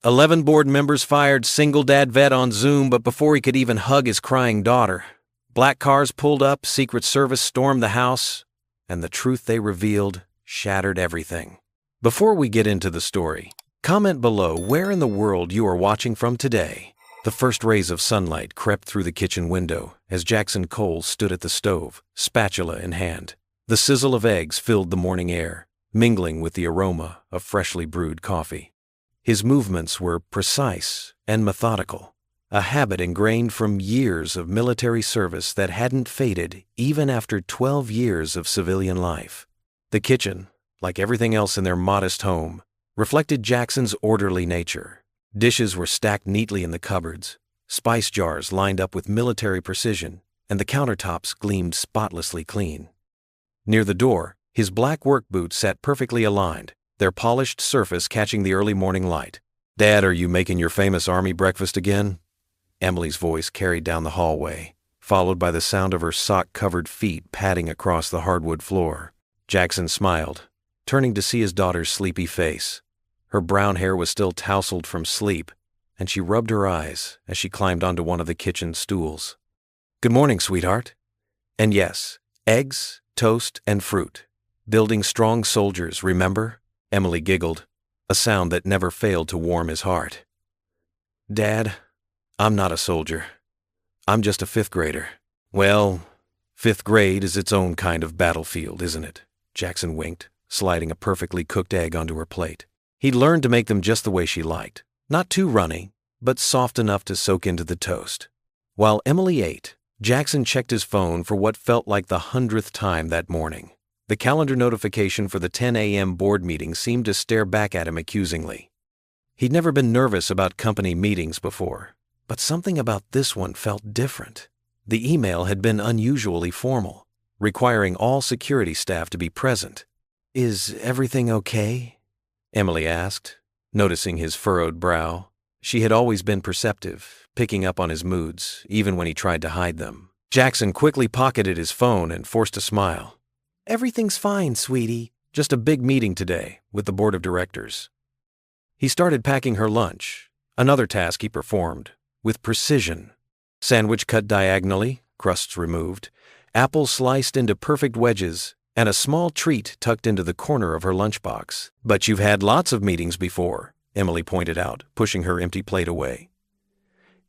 11 board members fired single dad vet on Zoom, but before he could even hug his crying daughter, black cars pulled up, Secret Service stormed the house, and the truth they revealed shattered everything. Before we get into the story, comment below where in the world you are watching from today. The first rays of sunlight crept through the kitchen window as Jackson Cole stood at the stove, spatula in hand. The sizzle of eggs filled the morning air, mingling with the aroma of freshly brewed coffee. His movements were precise and methodical, a habit ingrained from years of military service that hadn't faded even after 12 years of civilian life. The kitchen, like everything else in their modest home, reflected Jackson's orderly nature. Dishes were stacked neatly in the cupboards, spice jars lined up with military precision, and the countertops gleamed spotlessly clean. Near the door, his black work boots sat perfectly aligned, their polished surface catching the early morning light. "Dad, are you making your famous Army breakfast again?" Emily's voice carried down the hallway, followed by the sound of her sock-covered feet padding across the hardwood floor. Jackson smiled, turning to see his daughter's sleepy face. Her brown hair was still tousled from sleep, and she rubbed her eyes as she climbed onto one of the kitchen stools. "Good morning, sweetheart." And yes, eggs, toast, and fruit. Building strong soldiers, remember? Emily giggled, a sound that never failed to warm his heart. "Dad, I'm not a soldier. I'm just a fifth grader." "Well, fifth grade is its own kind of battlefield, isn't it?" Jackson winked, sliding a perfectly cooked egg onto her plate. He'd learned to make them just the way she liked, not too runny, but soft enough to soak into the toast. While Emily ate, Jackson checked his phone for what felt like the 100th time that morning. The calendar notification for the 10 a.m. board meeting seemed to stare back at him accusingly. He'd never been nervous about company meetings before, but something about this one felt different. The email had been unusually formal, requiring all security staff to be present. "Is everything okay?" Emily asked, noticing his furrowed brow. She had always been perceptive, picking up on his moods, even when he tried to hide them. Jackson quickly pocketed his phone and forced a smile. "Everything's fine, sweetie. Just a big meeting today with the board of directors." He started packing her lunch, another task he performed, with precision. Sandwich cut diagonally, crusts removed, apples sliced into perfect wedges, and a small treat tucked into the corner of her lunchbox. "But you've had lots of meetings before," Emily pointed out, pushing her empty plate away.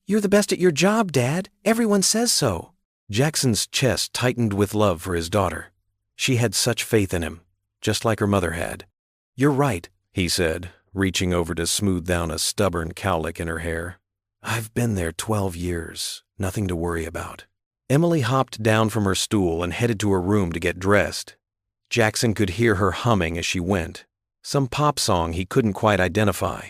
"You're the best at your job, Dad. Everyone says so." Jackson's chest tightened with love for his daughter. She had such faith in him, just like her mother had. "You're right," he said, reaching over to smooth down a stubborn cowlick in her hair. "I've been there 12 years, nothing to worry about." Emily hopped down from her stool and headed to her room to get dressed. Jackson could hear her humming as she went, some pop song he couldn't quite identify.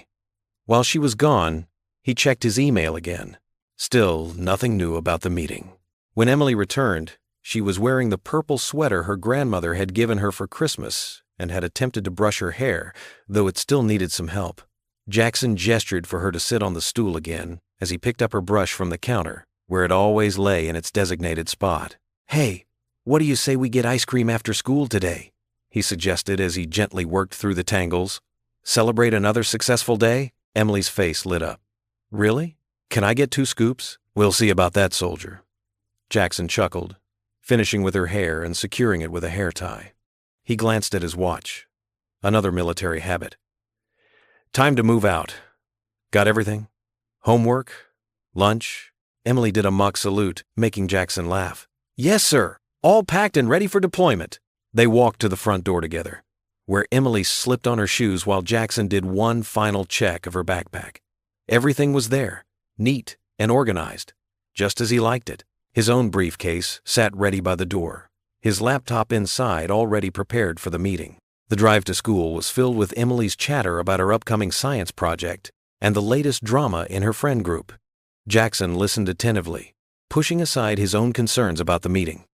While she was gone, he checked his email again. Still, nothing new about the meeting. When Emily returned, she was wearing the purple sweater her grandmother had given her for Christmas and had attempted to brush her hair, though it still needed some help. Jackson gestured for her to sit on the stool again as he picked up her brush from the counter, where it always lay in its designated spot. "Hey, what do you say we get ice cream after school today?" he suggested as he gently worked through the tangles. "Celebrate another successful day?" Emily's face lit up. "Really? Can I get 2 scoops? We'll see about that, soldier." Jackson chuckled, finishing with her hair and securing it with a hair tie. He glanced at his watch. Another military habit. "Time to move out. Got everything? Homework? Lunch?" Emily did a mock salute, making Jackson laugh. "Yes, sir. All packed and ready for deployment." They walked to the front door together, where Emily slipped on her shoes while Jackson did one final check of her backpack. Everything was there, neat and organized, just as he liked it. His own briefcase sat ready by the door, his laptop inside already prepared for the meeting. The drive to school was filled with Emily's chatter about her upcoming science project and the latest drama in her friend group. Jackson listened attentively, pushing aside his own concerns about the meeting.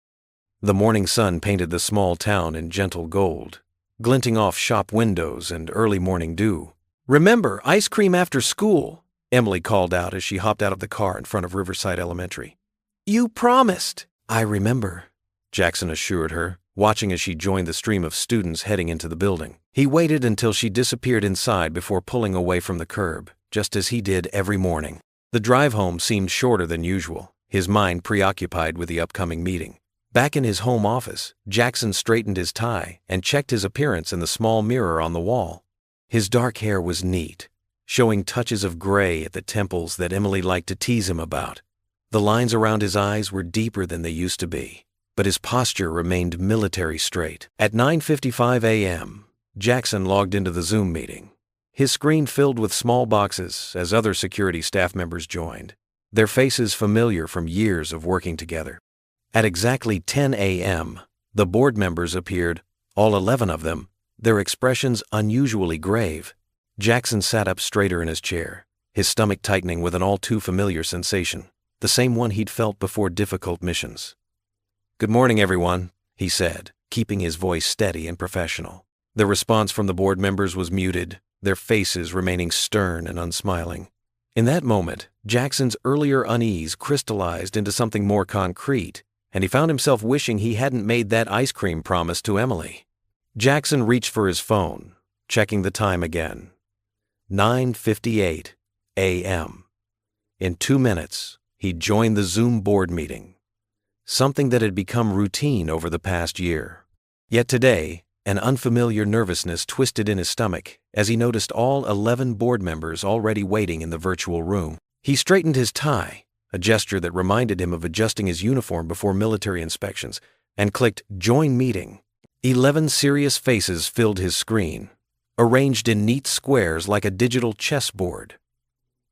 The morning sun painted the small town in gentle gold, glinting off shop windows and early morning dew. "Remember, ice cream after school," Emily called out as she hopped out of the car in front of Riverside Elementary. "You promised." "I remember," Jackson assured her, watching as she joined the stream of students heading into the building. He waited until she disappeared inside before pulling away from the curb, just as he did every morning. The drive home seemed shorter than usual, his mind preoccupied with the upcoming meeting. Back in his home office, Jackson straightened his tie and checked his appearance in the small mirror on the wall. His dark hair was neat, showing touches of gray at the temples that Emily liked to tease him about. The lines around his eyes were deeper than they used to be, but his posture remained military straight. At 9:55 a.m., Jackson logged into the Zoom meeting. His screen filled with small boxes as other security staff members joined, their faces familiar from years of working together. At exactly 10 a.m., the board members appeared, all 11 of them, their expressions unusually grave. Jackson sat up straighter in his chair, his stomach tightening with an all-too-familiar sensation, the same one he'd felt before difficult missions. "Good morning, everyone," he said, keeping his voice steady and professional. The response from the board members was muted, their faces remaining stern and unsmiling. In that moment, Jackson's earlier unease crystallized into something more concrete, and he found himself wishing he hadn't made that ice cream promise to Emily. Jackson reached for his phone, checking the time again. 9:58 a.m. In 2 minutes, he joined the Zoom board meeting, something that had become routine over the past year. Yet today, an unfamiliar nervousness twisted in his stomach as he noticed all 11 board members already waiting in the virtual room. He straightened his tie, a gesture that reminded him of adjusting his uniform before military inspections, and clicked Join Meeting. 11 serious faces filled his screen, arranged in neat squares like a digital chessboard.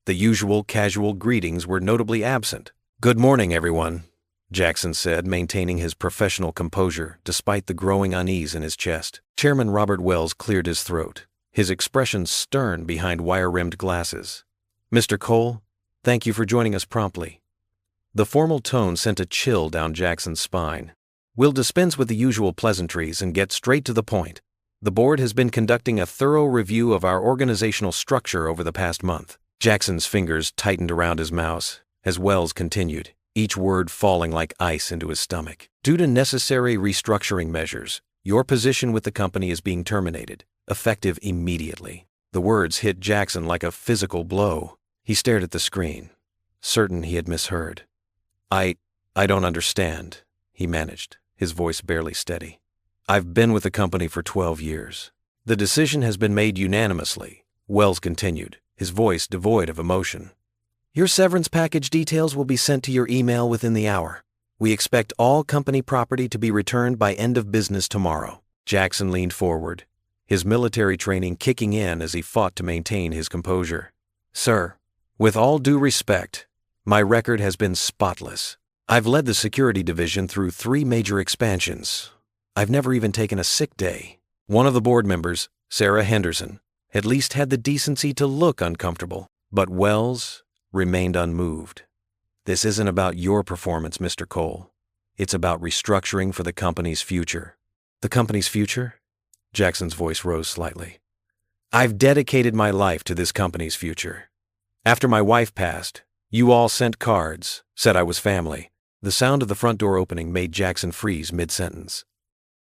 The usual casual greetings were notably absent. "Good morning, everyone," Jackson said, maintaining his professional composure despite the growing unease in his chest. Chairman Robert Wells cleared his throat, his expression stern behind wire-rimmed glasses. "Mr. Cole, thank you for joining us promptly." The formal tone sent a chill down Jackson's spine. "We'll dispense with the usual pleasantries and get straight to the point. The board has been conducting a thorough review of our organizational structure over the past month." Jackson's fingers tightened around his mouse as Wells continued, each word falling like ice into his stomach. "Due to necessary restructuring measures, your position with the company is being terminated, effective immediately." The words hit Jackson like a physical blow. He stared at the screen, certain he had misheard. I don't understand," he managed, his voice barely steady. "I've been with the company for 12 years. The decision has been made unanimously," Wells continued, his voice devoid of emotion. "Your severance package details will be sent to your email within the hour. We expect all company property to be returned by end of business tomorrow." Jackson leaned forward, his military training kicking in as he fought to maintain his composure. "Sir, with all due respect, my record has been spotless. I've led the security division through 3 major expansions. I've never even taken a sick day." One of the board members, Sarah Henderson, at least had the decency to look uncomfortable, but Wells remained unmoved. "This isn't about your performance, Mr. Cole. It's about restructuring for the company's future." "The company's future?" Jackson's voice rose slightly. "I've dedicated my life to this company's future. After my wife passed, you all sent cards, said I was family." The sound of the front door opening made Jackson freeze mid-sentence.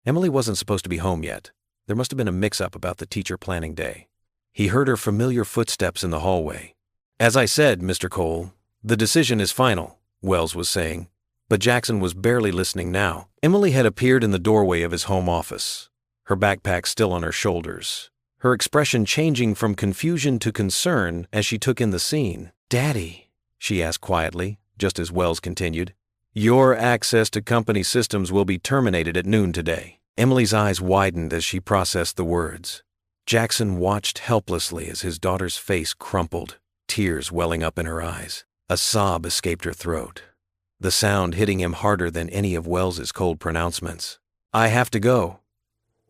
Emily wasn't supposed to be home yet. There must have been a mix-up about the teacher planning day. He heard her familiar footsteps in the hallway. "As I said, Mr. Cole, the decision is final," Wells was saying, but Jackson was barely listening now. Emily had appeared in the doorway of his home office, her backpack still on her shoulders, her expression changing from confusion to concern as she took in the scene. "Daddy," she asked quietly, just as Wells continued, "your access to company systems will be terminated at noon today." Emily's eyes widened as she processed the words. Jackson watched helplessly as his daughter's face crumpled, tears welling up in her eyes. A sob escaped her throat, the sound hitting him harder than any of Wells's cold pronouncements. "I have to go,"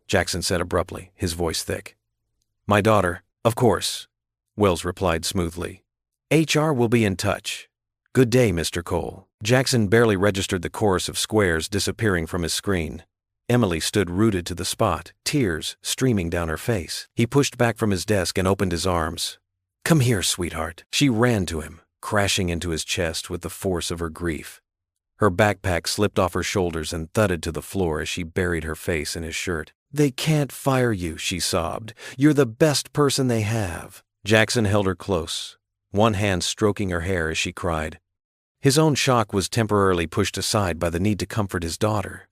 Jackson said abruptly, his voice thick. "My daughter, of course," Wells replied smoothly. "HR will be in touch. Good day, Mr. Cole." Jackson barely registered the chorus of squares disappearing from his screen. Emily stood rooted to the spot, tears streaming down her face. He pushed back from his desk and opened his arms. "Come here, sweetheart." She ran to him, crashing into his chest with the force of her grief. Her backpack slipped off her shoulders and thudded to the floor as she buried her face in his shirt. "They can't fire you," she sobbed. "You're the best person they have." Jackson held her close, one hand stroking her hair as she cried. His own shock was temporarily pushed aside by the need to comfort his daughter.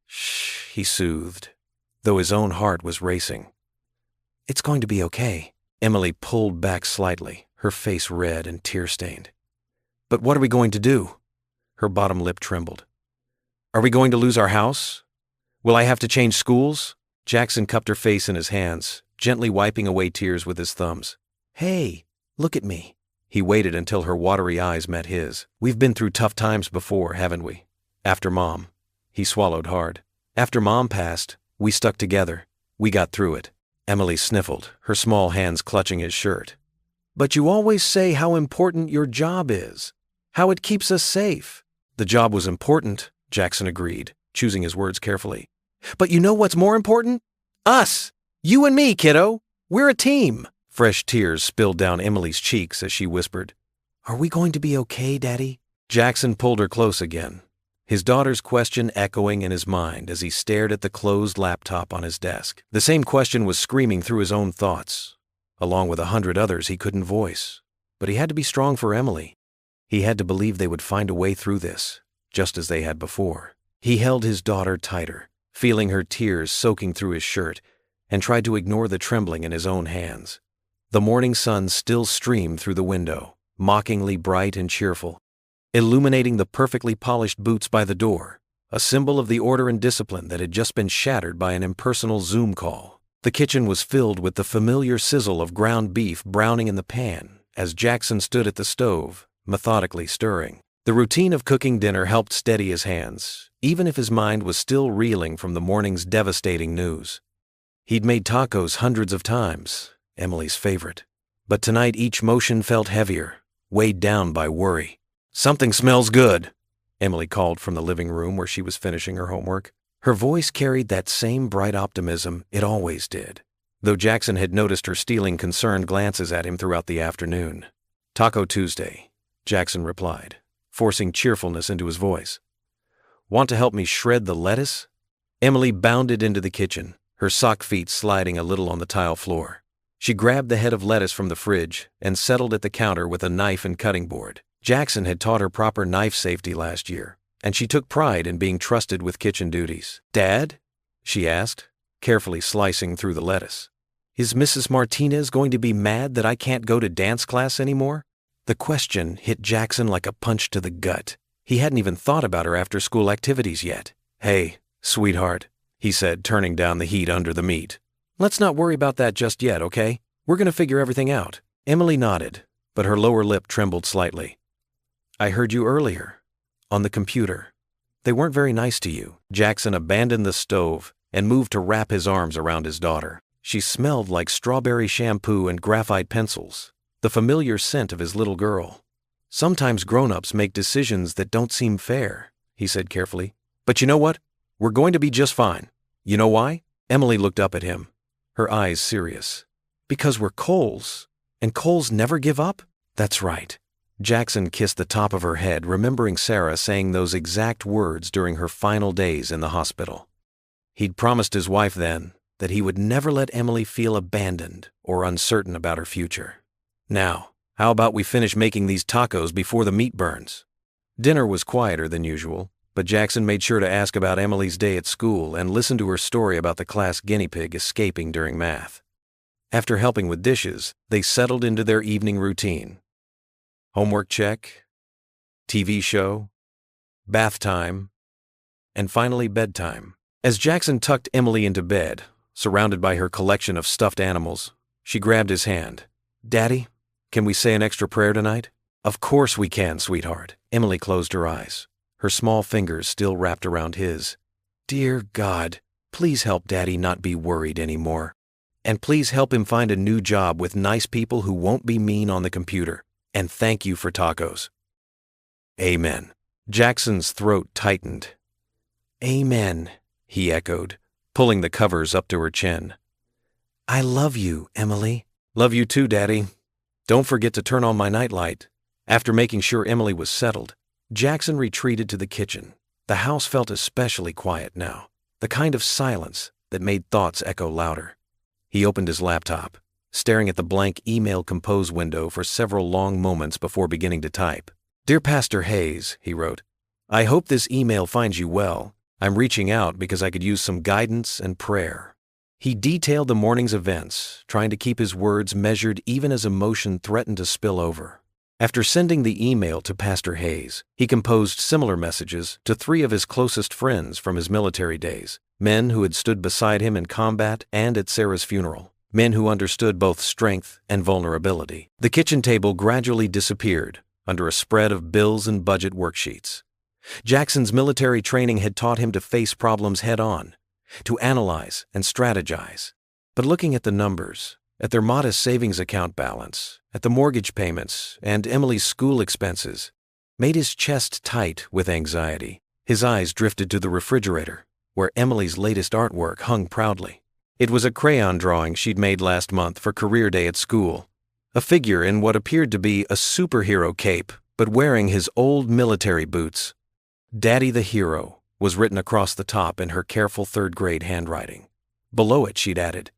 Shh, he soothed, though his own heart was racing. It's going to be okay. Emily pulled back slightly, her face red and tear-stained. But what are we going to do? Her bottom lip trembled. Are we going to lose our house? Will I have to change schools? Jackson cupped her face in his hands, gently wiping away tears with his thumbs. Hey, look at me. He waited until her watery eyes met his. We've been through tough times before, haven't we? After Mom. He swallowed hard. After Mom passed, we stuck together. We got through it. Emily sniffled, her small hands clutching his shirt. But you always say how important your job is. How it keeps us safe. The job was important, Jackson agreed, choosing his words carefully. But you know what's more important? Us! You and me, kiddo! We're a team! Fresh tears spilled down Emily's cheeks as she whispered, Are we going to be okay, Daddy? Jackson pulled her close again, his daughter's question echoing in his mind as he stared at the closed laptop on his desk. The same question was screaming through his own thoughts, along with 100 others he couldn't voice. But he had to be strong for Emily. He had to believe they would find a way through this, just as they had before. He held his daughter tighter, feeling her tears soaking through his shirt, and tried to ignore the trembling in his own hands. The morning sun still streamed through the window, mockingly bright and cheerful, illuminating the perfectly polished boots by the door, a symbol of the order and discipline that had just been shattered by an impersonal Zoom call. The kitchen was filled with the familiar sizzle of ground beef browning in the pan as Jackson stood at the stove, methodically stirring. The routine of cooking dinner helped steady his hands, even if his mind was still reeling from the morning's devastating news. He'd made tacos hundreds of times, Emily's favorite. But tonight each motion felt heavier, weighed down by worry. Something smells good, Emily called from the living room where she was finishing her homework. Her voice carried that same bright optimism it always did, though Jackson had noticed her stealing concerned glances at him throughout the afternoon. Taco Tuesday, Jackson replied, forcing cheerfulness into his voice. Want to help me shred the lettuce? Emily bounded into the kitchen, her sock feet sliding a little on the tile floor. She grabbed the head of lettuce from the fridge and settled at the counter with a knife and cutting board. Jackson had taught her proper knife safety last year, and she took pride in being trusted with kitchen duties. Dad? She asked, carefully slicing through the lettuce. Is Mrs. Martinez going to be mad that I can't go to dance class anymore? The question hit Jackson like a punch to the gut. He hadn't even thought about her after-school activities yet. Hey, sweetheart, he said, turning down the heat under the meat. Let's not worry about that just yet, okay? We're going to figure everything out. Emily nodded, but her lower lip trembled slightly. I heard you earlier, on the computer. They weren't very nice to you. Jackson abandoned the stove and moved to wrap his arms around his daughter. She smelled like strawberry shampoo and graphite pencils, the familiar scent of his little girl. Sometimes grown-ups make decisions that don't seem fair, he said carefully. But you know what? We're going to be just fine. You know why? Emily looked up at him, her eyes serious. Because we're Coles, and Coles never give up? That's right. Jackson kissed the top of her head, remembering Sarah saying those exact words during her final days in the hospital. He'd promised his wife then that he would never let Emily feel abandoned or uncertain about her future. Now, how about we finish making these tacos before the meat burns? Dinner was quieter than usual, but Jackson made sure to ask about Emily's day at school and listen to her story about the class guinea pig escaping during math. After helping with dishes, they settled into their evening routine. Homework check, TV show, bath time, and finally bedtime. As Jackson tucked Emily into bed, surrounded by her collection of stuffed animals, she grabbed his hand. Daddy, can we say an extra prayer tonight? Of course we can, sweetheart. Emily closed her eyes, her small fingers still wrapped around his. Dear God, please help Daddy not be worried anymore. And please help him find a new job with nice people who won't be mean on the computer. And thank you for tacos. Amen. Jackson's throat tightened. Amen, he echoed, pulling the covers up to her chin. I love you, Emily. Love you too, Daddy. Don't forget to turn on my nightlight. After making sure Emily was settled, Jackson retreated to the kitchen. The house felt especially quiet now, the kind of silence that made thoughts echo louder. He opened his laptop, staring at the blank email compose window for several long moments before beginning to type. "Dear Pastor Hayes," he wrote, "I hope this email finds you well. I'm reaching out because I could use some guidance and prayer." He detailed the morning's events, trying to keep his words measured even as emotion threatened to spill over. After sending the email to Pastor Hayes, he composed similar messages to 3 of his closest friends from his military days, men who had stood beside him in combat and at Sarah's funeral, men who understood both strength and vulnerability. The kitchen table gradually disappeared under a spread of bills and budget worksheets. Jackson's military training had taught him to face problems head-on, to analyze and strategize. But looking at the numbers, at their modest savings account balance, at the mortgage payments, and Emily's school expenses, made his chest tight with anxiety. His eyes drifted to the refrigerator, where Emily's latest artwork hung proudly. It was a crayon drawing she'd made last month for career day at school, a figure in what appeared to be a superhero cape, but wearing his old military boots. "Daddy the Hero" was written across the top in her careful third-grade handwriting. Below it, she'd added,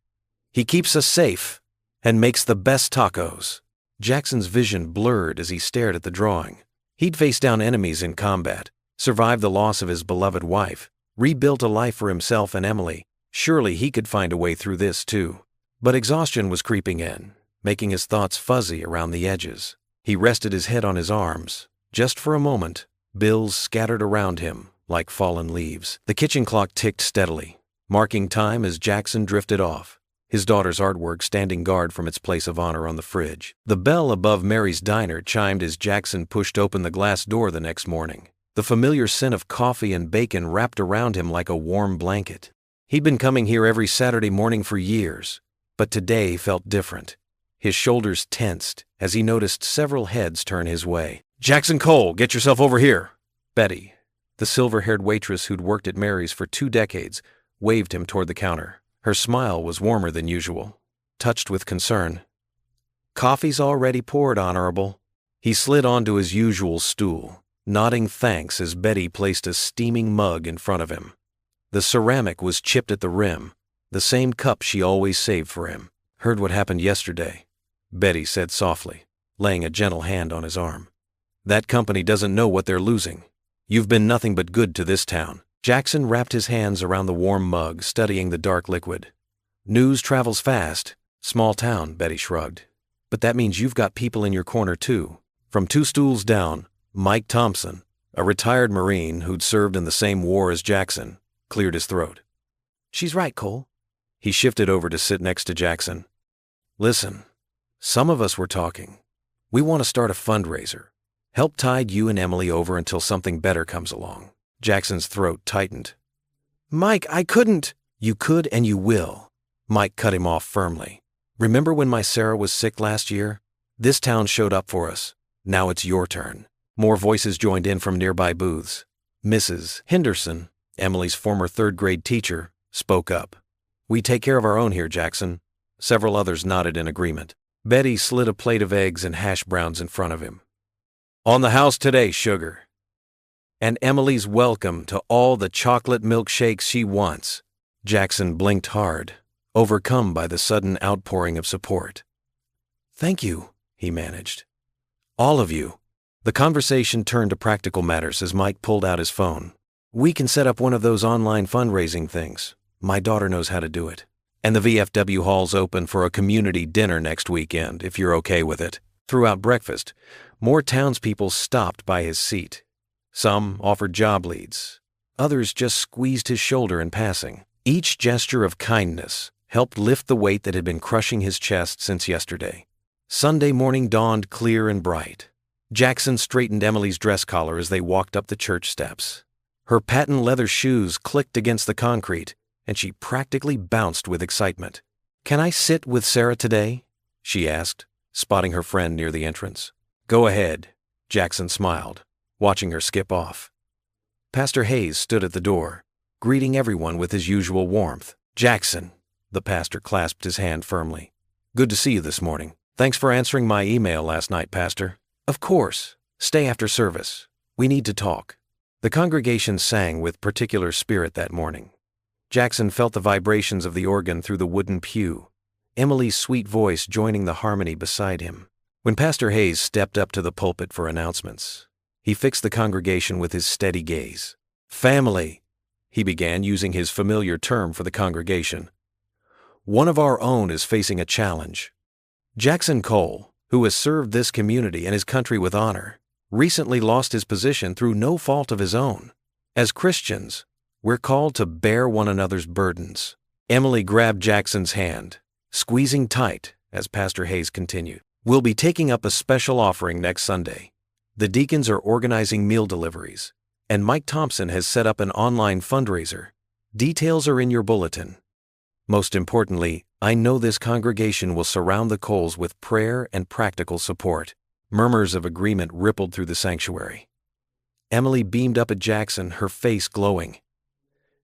"He keeps us safe and makes the best tacos." Jackson's vision blurred as he stared at the drawing. He'd faced down enemies in combat, survived the loss of his beloved wife, rebuilt a life for himself and Emily. Surely he could find a way through this too. But exhaustion was creeping in, making his thoughts fuzzy around the edges. He rested his head on his arms. Just for a moment, bills scattered around him like fallen leaves. The kitchen clock ticked steadily, marking time as Jackson drifted off, his daughter's artwork standing guard from its place of honor on the fridge. The bell above Mary's diner chimed as Jackson pushed open the glass door the next morning. The familiar scent of coffee and bacon wrapped around him like a warm blanket. He'd been coming here every Saturday morning for years, but today felt different. His shoulders tensed as he noticed several heads turn his way. "Jackson Cole, get yourself over here!" Betty, the silver-haired waitress who'd worked at Mary's for 2 decades, waved him toward the counter. Her smile was warmer than usual, touched with concern. "Coffee's already poured, Honorable." He slid onto his usual stool, nodding thanks as Betty placed a steaming mug in front of him. The ceramic was chipped at the rim, the same cup she always saved for him. "Heard what happened yesterday," Betty said softly, laying a gentle hand on his arm. "That company doesn't know what they're losing. You've been nothing but good to this town." Jackson wrapped his hands around the warm mug, studying the dark liquid. "News travels fast. Small town," Betty shrugged. "But that means you've got people in your corner too." From 2 stools down, Mike Thompson, a retired Marine who'd served in the same war as Jackson, cleared his throat. "She's right, Cole." He shifted over to sit next to Jackson. "Listen, some of us were talking. We want to start a fundraiser. Help tide you and Emily over until something better comes along." Jackson's throat tightened. "Mike, I couldn't." "You could and you will." Mike cut him off firmly. "Remember when my Sarah was sick last year? This town showed up for us. Now it's your turn." More voices joined in from nearby booths. Mrs. Henderson, Emily's former 3rd-grade teacher, spoke up. "We take care of our own here, Jackson." Several others nodded in agreement. Betty slid a plate of eggs and hash browns in front of him. "On the house today, sugar. And Emily's welcome to all the chocolate milkshakes she wants." Jackson blinked hard, overcome by the sudden outpouring of support. "Thank you," he managed. "All of you." The conversation turned to practical matters as Mike pulled out his phone. "We can set up one of those online fundraising things. My daughter knows how to do it. And the VFW hall's open for a community dinner next weekend, if you're okay with it." Throughout breakfast, more townspeople stopped by his seat. Some offered job leads. Others just squeezed his shoulder in passing. Each gesture of kindness helped lift the weight that had been crushing his chest since yesterday. Sunday morning dawned clear and bright. Jackson straightened Emily's dress collar as they walked up the church steps. Her patent leather shoes clicked against the concrete, and she practically bounced with excitement. "Can I sit with Sarah today?" she asked, spotting her friend near the entrance. "Go ahead," Jackson smiled, watching her skip off. Pastor Hayes stood at the door, greeting everyone with his usual warmth. "Jackson," the pastor clasped his hand firmly. "Good to see you this morning. Thanks for answering my email last night, Pastor." "Of course. Stay after service. We need to talk." The congregation sang with particular spirit that morning. Jackson felt the vibrations of the organ through the wooden pew. Emily's sweet voice joining the harmony beside him. When Pastor Hayes stepped up to the pulpit for announcements, he fixed the congregation with his steady gaze. "Family," he began, using his familiar term for the congregation. "One of our own is facing a challenge. Jackson Cole, who has served this community and his country with honor, recently lost his position through no fault of his own. As Christians, we're called to bear one another's burdens." Emily grabbed Jackson's hand, squeezing tight as Pastor Hayes continued. "We'll be taking up a special offering next Sunday. The deacons are organizing meal deliveries, and Mike Thompson has set up an online fundraiser. Details are in your bulletin. Most importantly, I know this congregation will surround the Coles with prayer and practical support." Murmurs of agreement rippled through the sanctuary. Emily beamed up at Jackson, her face glowing.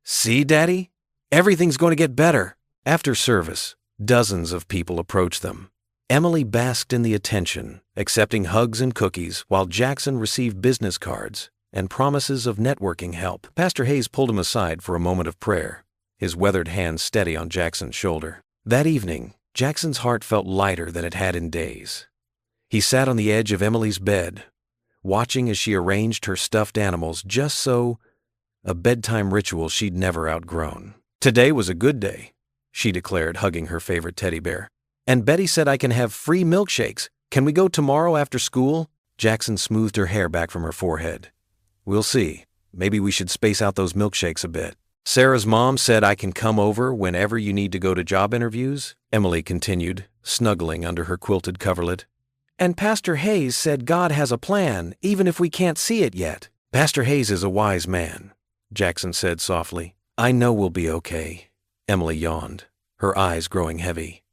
"See, Daddy? Everything's going to get better." After service, dozens of people approached them. Emily basked in the attention, accepting hugs and cookies, while Jackson received business cards and promises of networking help. Pastor Hayes pulled him aside for a moment of prayer, his weathered hand steady on Jackson's shoulder. That evening, Jackson's heart felt lighter than it had in days. He sat on the edge of Emily's bed, watching as she arranged her stuffed animals just so, a bedtime ritual she'd never outgrown. "Today was a good day," she declared, hugging her favorite teddy bear. "And Betty said I can have free milkshakes. Can we go tomorrow after school?" Jackson smoothed her hair back from her forehead. "We'll see. Maybe we should space out those milkshakes a bit. Sarah's mom said I can come over whenever you need to go to job interviews," Emily continued, snuggling under her quilted coverlet. "And Pastor Hayes said God has a plan, even if we can't see it yet." "Pastor Hayes is a wise man," Jackson said softly. "I know we'll be okay." Emily yawned, her eyes growing heavy.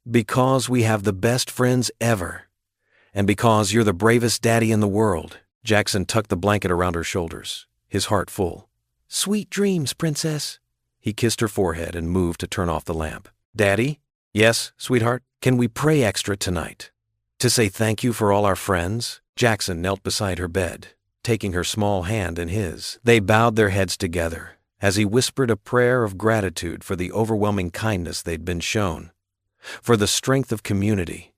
"Because we have the best friends ever. And because you're the bravest daddy in the world." Jackson tucked the blanket around her shoulders, his heart full. "Sweet dreams, princess." He kissed her forehead and moved to turn off the lamp. "Daddy?" "Yes, sweetheart? Can we pray extra tonight? To say thank you for all our friends?" Jackson knelt beside her bed, taking her small hand in his. They bowed their heads together as he whispered a prayer of gratitude for the overwhelming kindness they'd been shown, for the strength of community,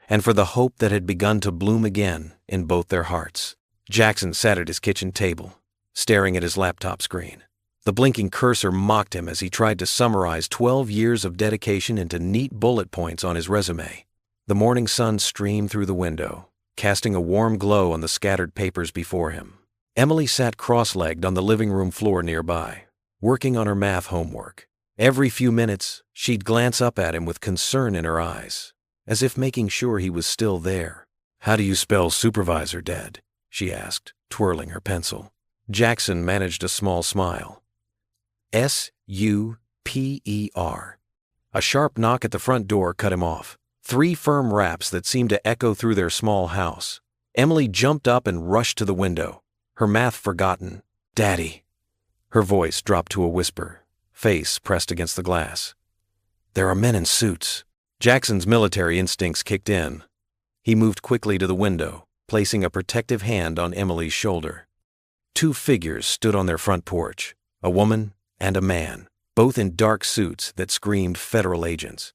and for the hope that had begun to bloom again in both their hearts. Jackson sat at his kitchen table, staring at his laptop screen. The blinking cursor mocked him as he tried to summarize 12 years of dedication into neat bullet points on his resume. The morning sun streamed through the window, casting a warm glow on the scattered papers before him. Emily sat cross-legged on the living room floor nearby, working on her math homework. Every few minutes, she'd glance up at him with concern in her eyes, as if making sure he was still there. "How do you spell supervisor, Dad?" she asked, twirling her pencil. Jackson managed a small smile. "S-U-P-E-R. A sharp knock at the front door cut him off. 3 firm raps that seemed to echo through their small house. Emily jumped up and rushed to the window, her math forgotten. "Daddy." Her voice dropped to a whisper, face pressed against the glass. "There are men in suits." Jackson's military instincts kicked in. He moved quickly to the window, placing a protective hand on Emily's shoulder. 2 figures stood on their front porch, a woman and a man, both in dark suits that screamed federal agents.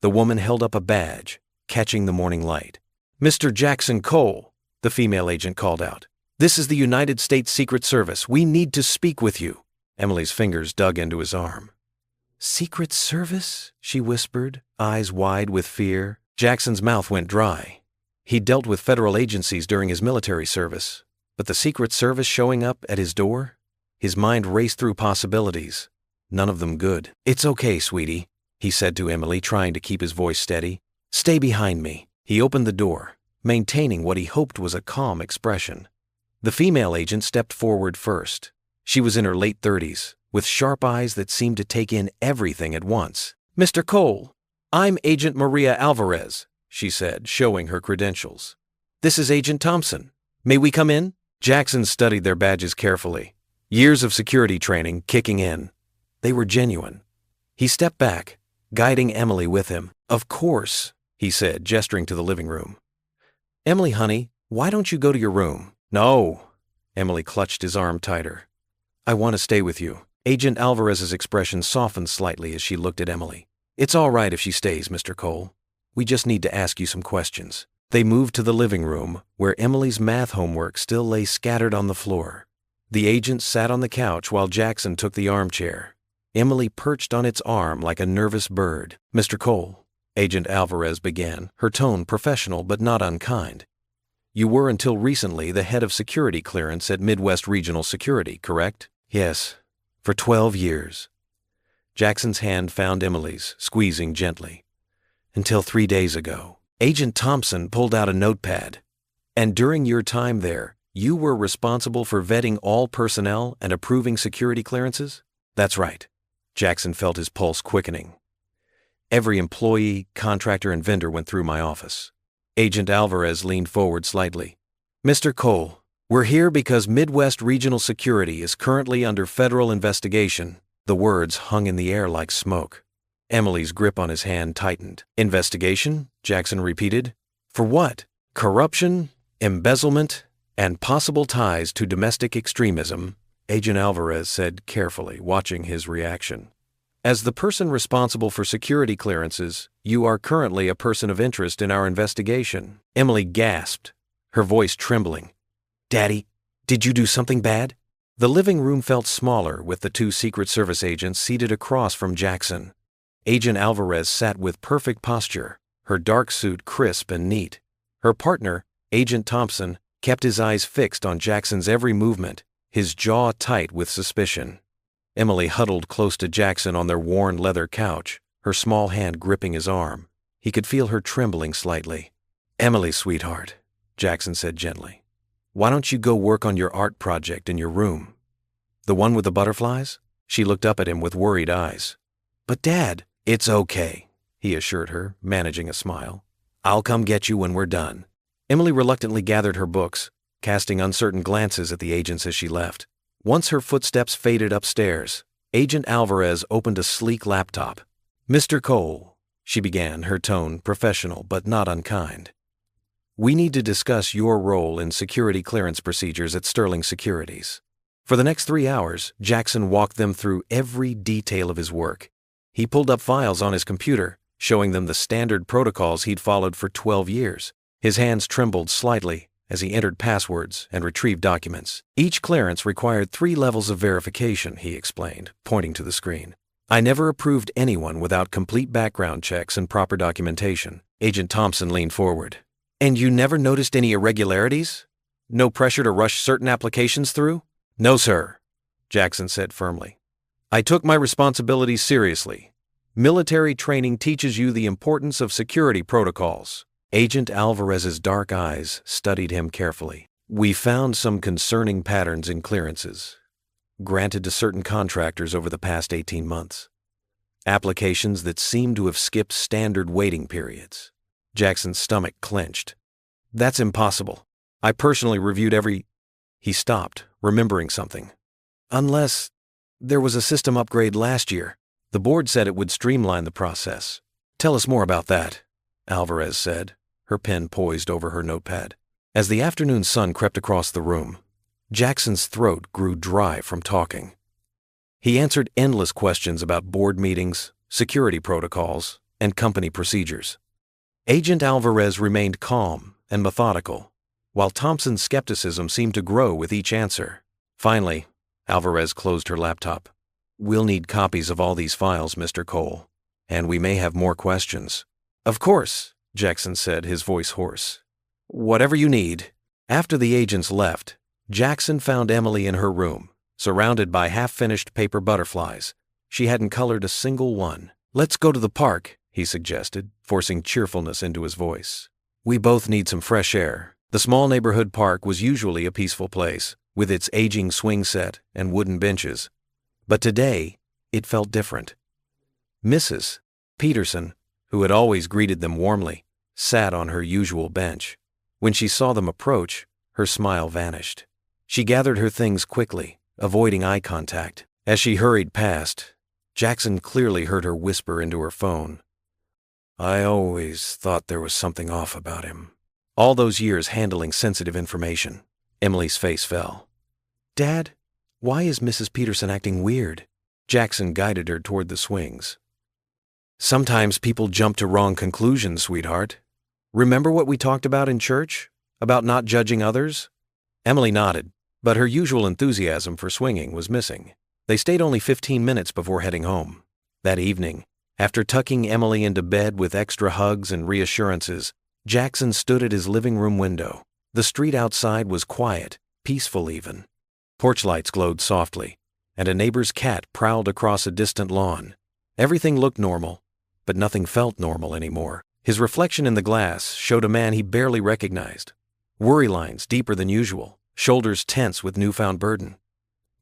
The woman held up a badge, catching the morning light. "Mr. Jackson Cole," the female agent called out. "This is the United States Secret Service. We need to speak with you." Emily's fingers dug into his arm. "Secret Service?" she whispered, eyes wide with fear. Jackson's mouth went dry. He dealt with federal agencies during his military service, but the Secret Service showing up at his door? His mind raced through possibilities, none of them good. "It's okay, sweetie," he said to Emily, trying to keep his voice steady. "Stay behind me." He opened the door, maintaining what he hoped was a calm expression. The female agent stepped forward first. She was in her late 30s, with sharp eyes that seemed to take in everything at once. "Mr. Cole, I'm Agent Maria Alvarez," she said, showing her credentials. "This is Agent Thompson. May we come in?" Jackson studied their badges carefully, years of security training kicking in. They were genuine. He stepped back, guiding Emily with him. "Of course," he said, gesturing to the living room. "Emily, honey, why don't you go to your room?" "No." Emily clutched his arm tighter. "I want to stay with you." Agent Alvarez's expression softened slightly as she looked at Emily. It's all right if she stays, Mr. Cole. We just need to ask you some questions. They moved to the living room, where Emily's math homework still lay scattered on the floor. The agent sat on the couch while Jackson took the armchair. Emily perched on its arm like a nervous bird. Mr. Cole, Agent Alvarez began, her tone professional but not unkind. You were until recently the head of security clearance at Midwest Regional Security, correct? Yes, for 12 years. Jackson's hand found Emily's, squeezing gently. Until 3 days ago. Agent Thompson pulled out a notepad. And during your time there, you were responsible for vetting all personnel and approving security clearances? That's right. Jackson felt his pulse quickening. Every employee, contractor, and vendor went through my office. Agent Alvarez leaned forward slightly. Mr. Cole, we're here because Midwest Regional Security is currently under federal investigation. The words hung in the air like smoke. Emily's grip on his hand tightened. Investigation? Jackson repeated. For what? Corruption, embezzlement, and possible ties to domestic extremism, Agent Alvarez said carefully, watching his reaction. As the person responsible for security clearances, you are currently a person of interest in our investigation. Emily gasped, her voice trembling. Daddy, did you do something bad? The living room felt smaller with the two Secret Service agents seated across from Jackson. Agent Alvarez sat with perfect posture, her dark suit crisp and neat. Her partner, Agent Thompson, kept his eyes fixed on Jackson's every movement, his jaw tight with suspicion. Emily huddled close to Jackson on their worn leather couch, her small hand gripping his arm. He could feel her trembling slightly. Emily, sweetheart, Jackson said gently. Why don't you go work on your art project in your room? The one with the butterflies? She looked up at him with worried eyes. But Dad, it's okay, he assured her, managing a smile. I'll come get you when we're done. Emily reluctantly gathered her books, casting uncertain glances at the agents as she left. Once her footsteps faded upstairs, Agent Alvarez opened a sleek laptop. Mr. Cole, she began, her tone professional but not unkind. We need to discuss your role in security clearance procedures at Sterling Securities. For the next 3 hours, Jackson walked them through every detail of his work. He pulled up files on his computer, showing them the standard protocols he'd followed for 12 years. His hands trembled slightly as he entered passwords and retrieved documents. Each clearance required 3 levels of verification, he explained, pointing to the screen. I never approved anyone without complete background checks and proper documentation. Agent Thompson leaned forward. And you never noticed any irregularities? No pressure to rush certain applications through? No, sir, Jackson said firmly. I took my responsibilities seriously. Military training teaches you the importance of security protocols. Agent Alvarez's dark eyes studied him carefully. We found some concerning patterns in clearances granted to certain contractors over the past 18 months. Applications that seem to have skipped standard waiting periods. Jackson's stomach clenched. That's impossible. I personally reviewed every... He stopped, remembering something. Unless there was a system upgrade last year. The board said it would streamline the process. Tell us more about that, Alvarez said, her pen poised over her notepad. As the afternoon sun crept across the room, Jackson's throat grew dry from talking. He answered endless questions about board meetings, security protocols, and company procedures. Agent Alvarez remained calm and methodical, while Thompson's skepticism seemed to grow with each answer. Finally, Alvarez closed her laptop. We'll need copies of all these files, Mr. Cole, and we may have more questions. Of course, Jackson said, his voice hoarse. Whatever you need. After the agents left, Jackson found Emily in her room, surrounded by half-finished paper butterflies. She hadn't colored a single one. Let's go to the park, he suggested, forcing cheerfulness into his voice. We both need some fresh air. The small neighborhood park was usually a peaceful place, with its aging swing set and wooden benches. But today, it felt different. Mrs. Peterson, who had always greeted them warmly, sat on her usual bench. When she saw them approach, her smile vanished. She gathered her things quickly, avoiding eye contact. As she hurried past, Jackson clearly heard her whisper into her phone. I always thought there was something off about him. All those years handling sensitive information. Emily's face fell. Dad, why is Mrs. Peterson acting weird? Jackson guided her toward the swings. Sometimes people jump to wrong conclusions, sweetheart. Remember what we talked about in church? About not judging others? Emily nodded, but her usual enthusiasm for swinging was missing. They stayed only 15 minutes before heading home. That evening, after tucking Emily into bed with extra hugs and reassurances, Jackson stood at his living room window. The street outside was quiet, peaceful even. Porch lights glowed softly, and a neighbor's cat prowled across a distant lawn. Everything looked normal, but nothing felt normal anymore. His reflection in the glass showed a man he barely recognized. Worry lines deeper than usual, shoulders tense with newfound burden.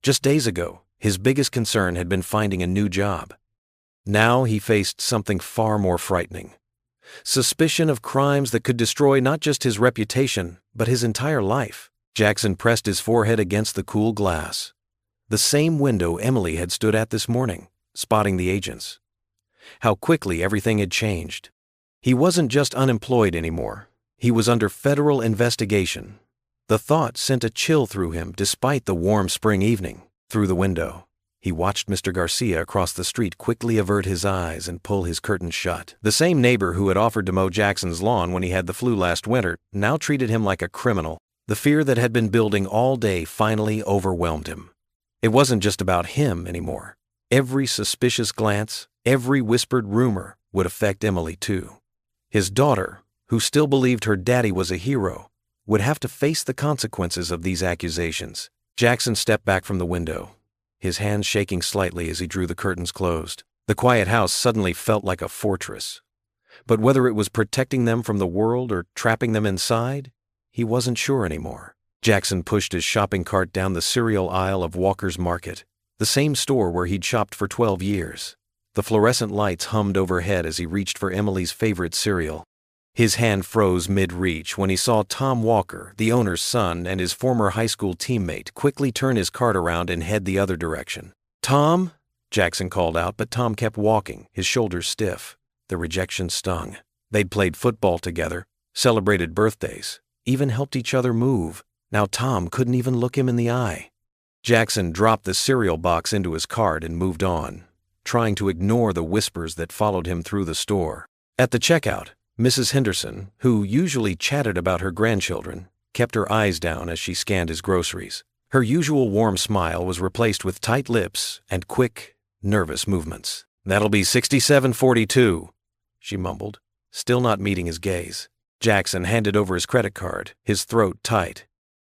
Just days ago, his biggest concern had been finding a new job. Now he faced something far more frightening. Suspicion of crimes that could destroy not just his reputation, but his entire life. Jackson pressed his forehead against the cool glass. The same window Emily had stood at this morning, spotting the agents. How quickly everything had changed. He wasn't just unemployed anymore. He was under federal investigation. The thought sent a chill through him despite the warm spring evening. Through the window, he watched Mr. Garcia across the street quickly avert his eyes and pull his curtains shut. The same neighbor who had offered to mow Jackson's lawn when he had the flu last winter now treated him like a criminal. The fear that had been building all day finally overwhelmed him. It wasn't just about him anymore. Every suspicious glance, every whispered rumor would affect Emily too. His daughter, who still believed her daddy was a hero, would have to face the consequences of these accusations. Jackson stepped back from the window, his hands shaking slightly as he drew the curtains closed. The quiet house suddenly felt like a fortress. But whether it was protecting them from the world or trapping them inside, he wasn't sure anymore. Jackson pushed his shopping cart down the cereal aisle of Walker's Market, the same store where he'd shopped for 12 years. The fluorescent lights hummed overhead as he reached for Emily's favorite cereal. His hand froze mid-reach when he saw Tom Walker, the owner's son, and his former high school teammate quickly turn his cart around and head the other direction. "Tom?" Jackson called out, but Tom kept walking, his shoulders stiff. The rejection stung. They'd played football together, celebrated birthdays, even helped each other move. Now Tom couldn't even look him in the eye. Jackson dropped the cereal box into his cart and moved on, trying to ignore the whispers that followed him through the store. At the checkout, Mrs. Henderson, who usually chatted about her grandchildren, kept her eyes down as she scanned his groceries. Her usual warm smile was replaced with tight lips and quick, nervous movements. "That'll be $67.42, she mumbled, still not meeting his gaze. Jackson handed over his credit card, his throat tight.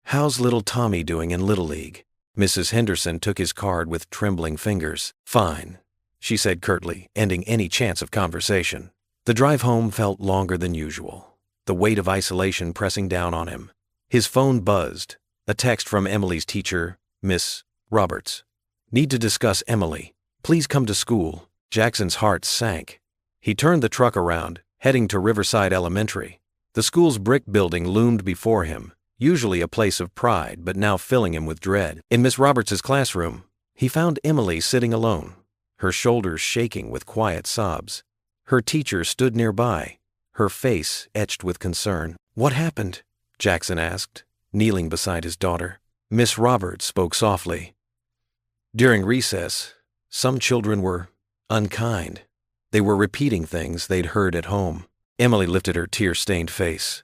"How's little Tommy doing in Little League?" Mrs. Henderson took his card with trembling fingers. "Fine," she said curtly, ending any chance of conversation. The drive home felt longer than usual, the weight of isolation pressing down on him. His phone buzzed, a text from Emily's teacher, Miss Roberts. "Need to discuss Emily. Please come to school." Jackson's heart sank. He turned the truck around, heading to Riverside Elementary. The school's brick building loomed before him, usually a place of pride, but now filling him with dread. In Miss Roberts' classroom, he found Emily sitting alone, her shoulders shaking with quiet sobs. Her teacher stood nearby, her face etched with concern. "What happened?" Jackson asked, kneeling beside his daughter. Miss Roberts spoke softly. "During recess, some children were unkind. They were repeating things they'd heard at home." Emily lifted her tear-stained face.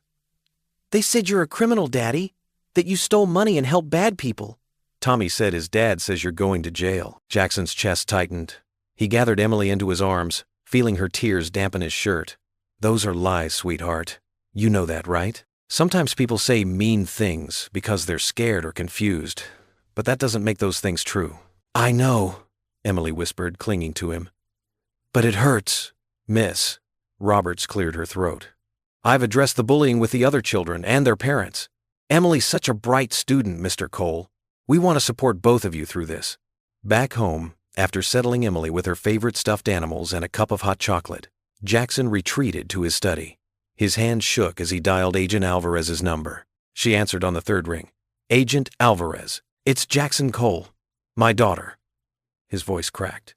"They said you're a criminal, Daddy, that you stole money and helped bad people." "Tommy said his dad says you're going to jail." Jackson's chest tightened. He gathered Emily into his arms, feeling her tears dampen his shirt. "Those are lies, sweetheart. You know that, right? Sometimes people say mean things because they're scared or confused, but that doesn't make those things true." "I know," Emily whispered, clinging to him. "But it hurts." "Miss," Roberts cleared her throat, "I've addressed the bullying with the other children and their parents. Emily's such a bright student, Mr. Cole. We want to support both of you through this." Back home, after settling Emily with her favorite stuffed animals and a cup of hot chocolate, Jackson retreated to his study. His hand shook as he dialed Agent Alvarez's number. She answered on the third ring. "Agent Alvarez, it's Jackson Cole. My daughter." His voice cracked.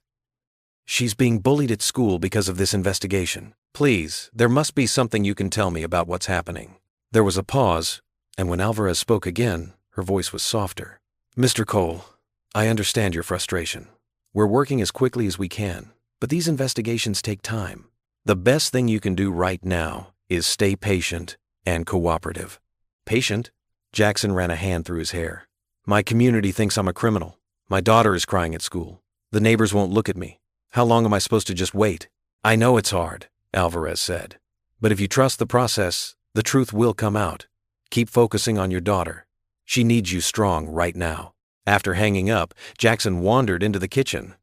"She's being bullied at school because of this investigation. Please, there must be something you can tell me about what's happening." There was a pause, and when Alvarez spoke again, her voice was softer. "Mr. Cole, I understand your frustration. We're working as quickly as we can. But these investigations take time. The best thing you can do right now is stay patient and cooperative. Patient? Jackson ran a hand through his hair. My community thinks I'm a criminal. My daughter is crying at school. The neighbors won't look at me. How long am I supposed to just wait? I know it's hard, Alvarez said. But if you trust the process, the truth will come out. Keep focusing on your daughter. She needs you strong right now. After hanging up, Jackson wandered into the kitchen.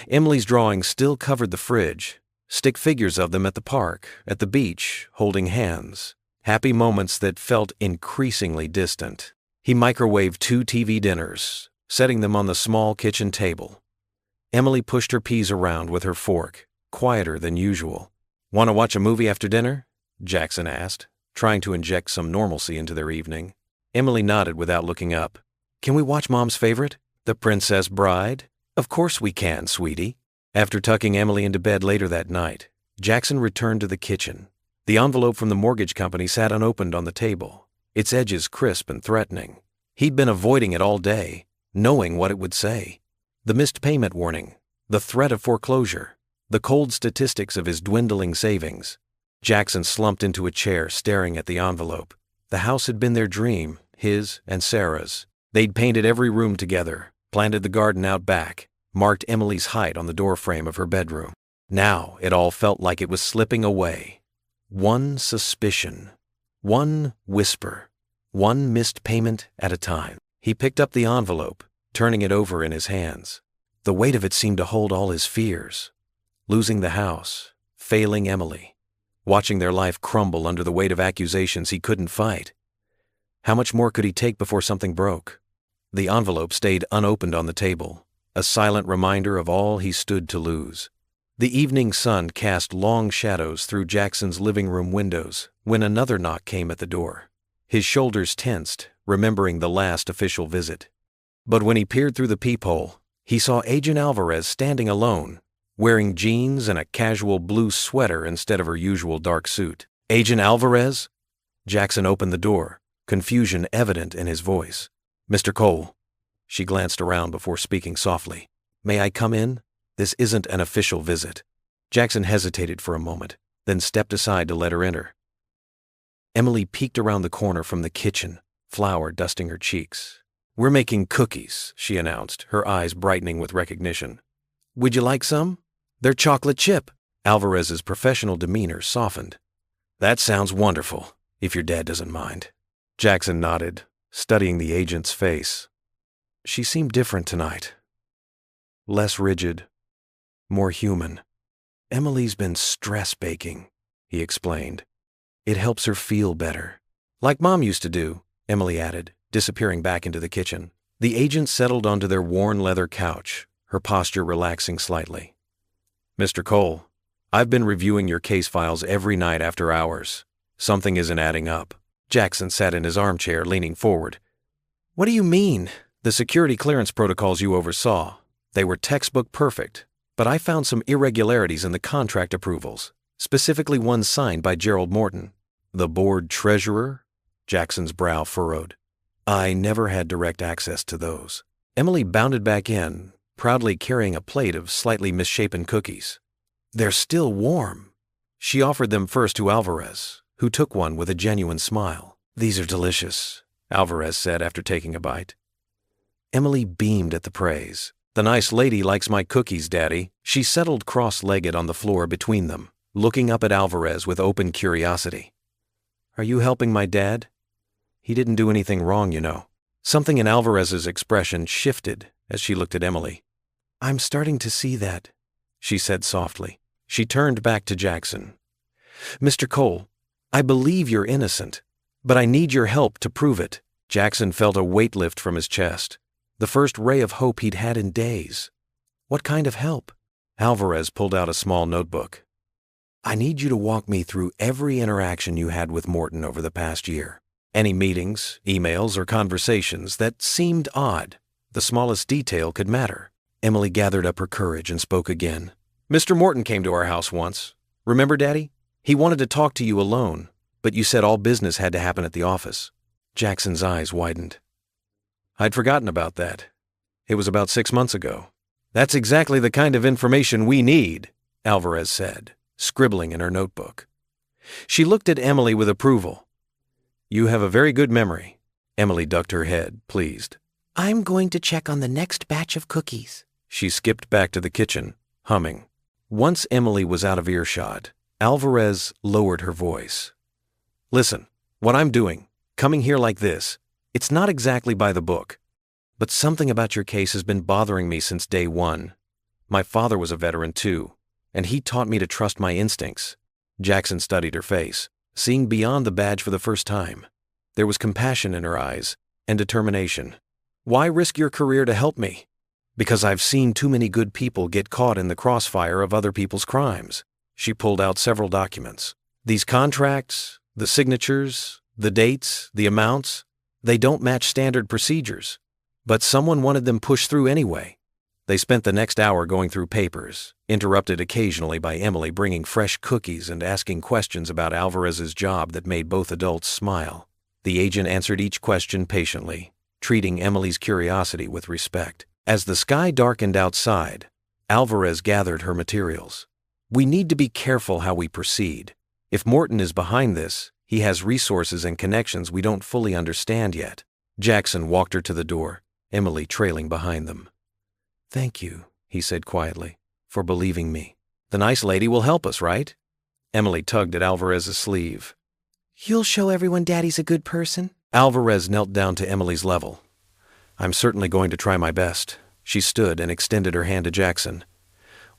Emily's drawings still covered the fridge. Stick figures of them at the park, at the beach, holding hands. Happy moments that felt increasingly distant. He microwaved 2 TV dinners, setting them on the small kitchen table. Emily pushed her peas around with her fork, quieter than usual. Want to watch a movie after dinner? Jackson asked, trying to inject some normalcy into their evening. Emily nodded without looking up. Can we watch Mom's favorite, The Princess Bride? Of course we can, sweetie. After tucking Emily into bed later that night, Jackson returned to the kitchen. The envelope from the mortgage company sat unopened on the table, its edges crisp and threatening. He'd been avoiding it all day, knowing what it would say. The missed payment warning, the threat of foreclosure, the cold statistics of his dwindling savings. Jackson slumped into a chair, staring at the envelope. The house had been their dream, his and Sarah's. They'd painted every room together, planted the garden out back, marked Emily's height on the doorframe of her bedroom. Now it all felt like it was slipping away. One suspicion, one whisper, one missed payment at a time. He picked up the envelope, turning it over in his hands. The weight of it seemed to hold all his fears. Losing the house, failing Emily, watching their life crumble under the weight of accusations he couldn't fight. How much more could he take before something broke? The envelope stayed unopened on the table, a silent reminder of all he stood to lose. The evening sun cast long shadows through Jackson's living room windows when another knock came at the door. His shoulders tensed, remembering the last official visit. But when he peered through the peephole, he saw Agent Alvarez standing alone, wearing jeans and a casual blue sweater instead of her usual dark suit. Agent Alvarez? Jackson opened the door, confusion evident in his voice. Mr. Cole. She glanced around before speaking softly. May I come in? This isn't an official visit. Jackson hesitated for a moment, then stepped aside to let her enter. Emily peeked around the corner from the kitchen, flour dusting her cheeks. We're making cookies, she announced, her eyes brightening with recognition. Would you like some? They're chocolate chip. Alvarez's professional demeanor softened. That sounds wonderful, if your dad doesn't mind. Jackson nodded, studying the agent's face. She seemed different tonight. Less rigid, more human. Emily's been stress baking, he explained. It helps her feel better. Like Mom used to do, Emily added, disappearing back into the kitchen. The agent settled onto their worn leather couch, her posture relaxing slightly. Mr. Cole, I've been reviewing your case files every night after hours. Something isn't adding up. Jackson sat in his armchair, leaning forward. What do you mean? The security clearance protocols you oversaw. They were textbook perfect, but I found some irregularities in the contract approvals, specifically one signed by Gerald Morton. The board treasurer? Jackson's brow furrowed. I never had direct access to those. Emily bounded back in, proudly carrying a plate of slightly misshapen cookies. They're still warm. She offered them first to Alvarez, who took one with a genuine smile. These are delicious, Alvarez said after taking a bite. Emily beamed at the praise. The nice lady likes my cookies, Daddy. She settled cross-legged on the floor between them, looking up at Alvarez with open curiosity. Are you helping my dad? He didn't do anything wrong, you know. Something in Alvarez's expression shifted as she looked at Emily. I'm starting to see that, she said softly. She turned back to Jackson. Mr. Cole, I believe you're innocent, but I need your help to prove it. Jackson felt a weight lift from his chest, the first ray of hope he'd had in days. What kind of help? Alvarez pulled out a small notebook. I need you to walk me through every interaction you had with Morton over the past year. Any meetings, emails, or conversations that seemed odd. The smallest detail could matter. Emily gathered up her courage and spoke again. Mr. Morton came to our house once. Remember, Daddy? He wanted to talk to you alone, but you said all business had to happen at the office. Jackson's eyes widened. I'd forgotten about that. It was about 6 months ago. That's exactly the kind of information we need, Alvarez said, scribbling in her notebook. She looked at Emily with approval. You have a very good memory. Emily ducked her head, pleased. I'm going to check on the next batch of cookies. She skipped back to the kitchen, humming. Once Emily was out of earshot, Alvarez lowered her voice. Listen, what I'm doing, coming here like this, it's not exactly by the book. But something about your case has been bothering me since day one. My father was a veteran too, and he taught me to trust my instincts. Jackson studied her face, seeing beyond the badge for the first time. There was compassion in her eyes, and determination. Why risk your career to help me? Because I've seen too many good people get caught in the crossfire of other people's crimes. She pulled out several documents. These contracts, the signatures, the dates, the amounts, they don't match standard procedures. But someone wanted them pushed through anyway. They spent the next hour going through papers, interrupted occasionally by Emily bringing fresh cookies and asking questions about Alvarez's job that made both adults smile. The agent answered each question patiently, treating Emily's curiosity with respect. As the sky darkened outside, Alvarez gathered her materials. We need to be careful how we proceed. If Morton is behind this, he has resources and connections we don't fully understand yet. Jackson walked her to the door, Emily trailing behind them. Thank you, he said quietly, for believing me. The nice lady will help us, right? Emily tugged at Alvarez's sleeve. You'll show everyone Daddy's a good person? Alvarez knelt down to Emily's level. I'm certainly going to try my best. She stood and extended her hand to Jackson.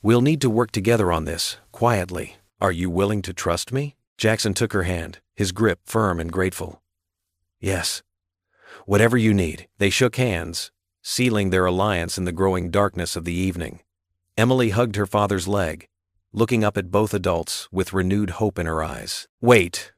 We'll need to work together on this, quietly. Are you willing to trust me? Jackson took her hand, his grip firm and grateful. Yes. Whatever you need. They shook hands, sealing their alliance in the growing darkness of the evening. Emily hugged her father's leg, looking up at both adults with renewed hope in her eyes. Wait!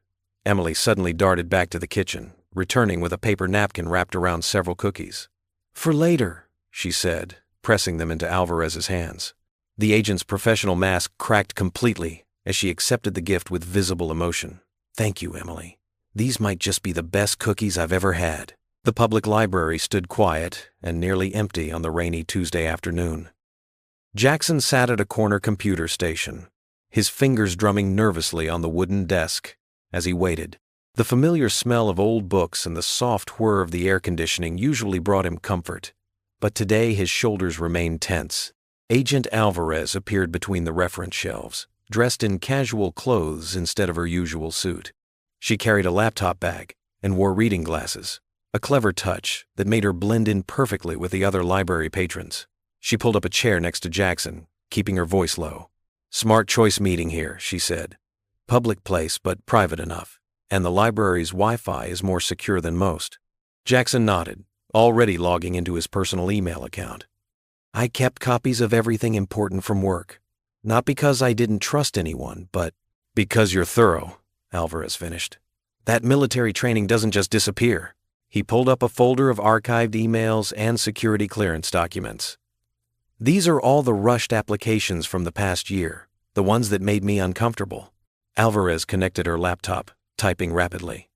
Emily suddenly darted back to the kitchen, returning with a paper napkin wrapped around several cookies. For later, she said, pressing them into Alvarez's hands. The agent's professional mask cracked completely as she accepted the gift with visible emotion. Thank you, Emily. These might just be the best cookies I've ever had. The public library stood quiet and nearly empty on the rainy Tuesday afternoon. Jackson sat at a corner computer station, his fingers drumming nervously on the wooden desk as he waited. The familiar smell of old books and the soft whir of the air conditioning usually brought him comfort, but today his shoulders remained tense. Agent Alvarez appeared between the reference shelves, dressed in casual clothes instead of her usual suit. She carried a laptop bag and wore reading glasses, a clever touch that made her blend in perfectly with the other library patrons. She pulled up a chair next to Jackson, keeping her voice low. Smart choice meeting here, she said. Public place, but private enough, and the library's Wi-Fi is more secure than most. Jackson nodded, already logging into his personal email account. I kept copies of everything important from work. Not because I didn't trust anyone, but because you're thorough, Alvarez finished. That military training doesn't just disappear. He pulled up a folder of archived emails and security clearance documents. These are all the rushed applications from the past year, the ones that made me uncomfortable. Alvarez connected her laptop, typing rapidly.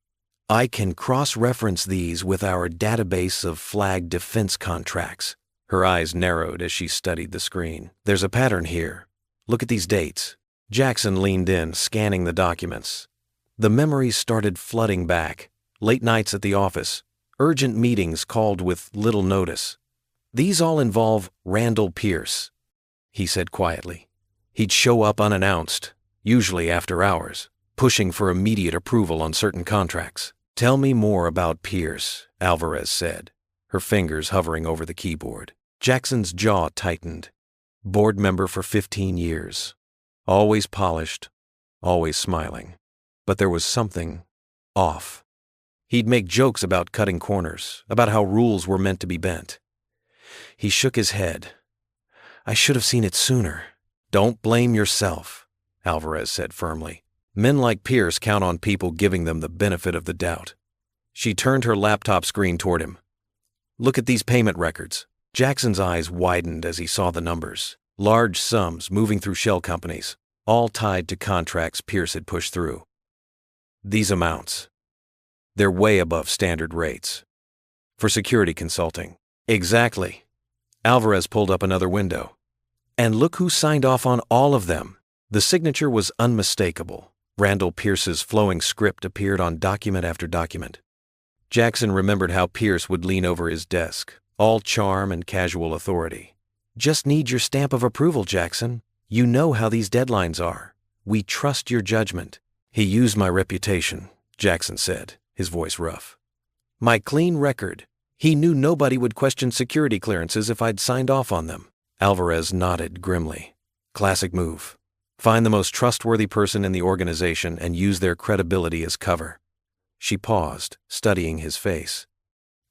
I can cross-reference these with our database of flagged defense contracts. Her eyes narrowed as she studied the screen. There's a pattern here. Look at these dates. Jackson leaned in, scanning the documents. The memories started flooding back. Late nights at the office, urgent meetings called with little notice. These all involve Randall Pierce, he said quietly. He'd show up unannounced, usually after hours, pushing for immediate approval on certain contracts. Tell me more about Pierce, Alvarez said, her fingers hovering over the keyboard. Jackson's jaw tightened. Board member for 15 years. Always polished, always smiling. But there was something off. He'd make jokes about cutting corners, about how rules were meant to be bent. He shook his head. I should have seen it sooner. Don't blame yourself, Alvarez said firmly. Men like Pierce count on people giving them the benefit of the doubt. She turned her laptop screen toward him. Look at these payment records. Jackson's eyes widened as he saw the numbers. Large sums moving through shell companies, all tied to contracts Pierce had pushed through. These amounts. They're way above standard rates. For security consulting. Exactly. Alvarez pulled up another window. And look who signed off on all of them. The signature was unmistakable. Randall Pierce's flowing script appeared on document after document. Jackson remembered how Pierce would lean over his desk, all charm and casual authority. "Just need your stamp of approval, Jackson. You know how these deadlines are. We trust your judgment." "He used my reputation," Jackson said, his voice rough. "My clean record. He knew nobody would question security clearances if I'd signed off on them." Alvarez nodded grimly. "Classic move. Find the most trustworthy person in the organization and use their credibility as cover." She paused, studying his face.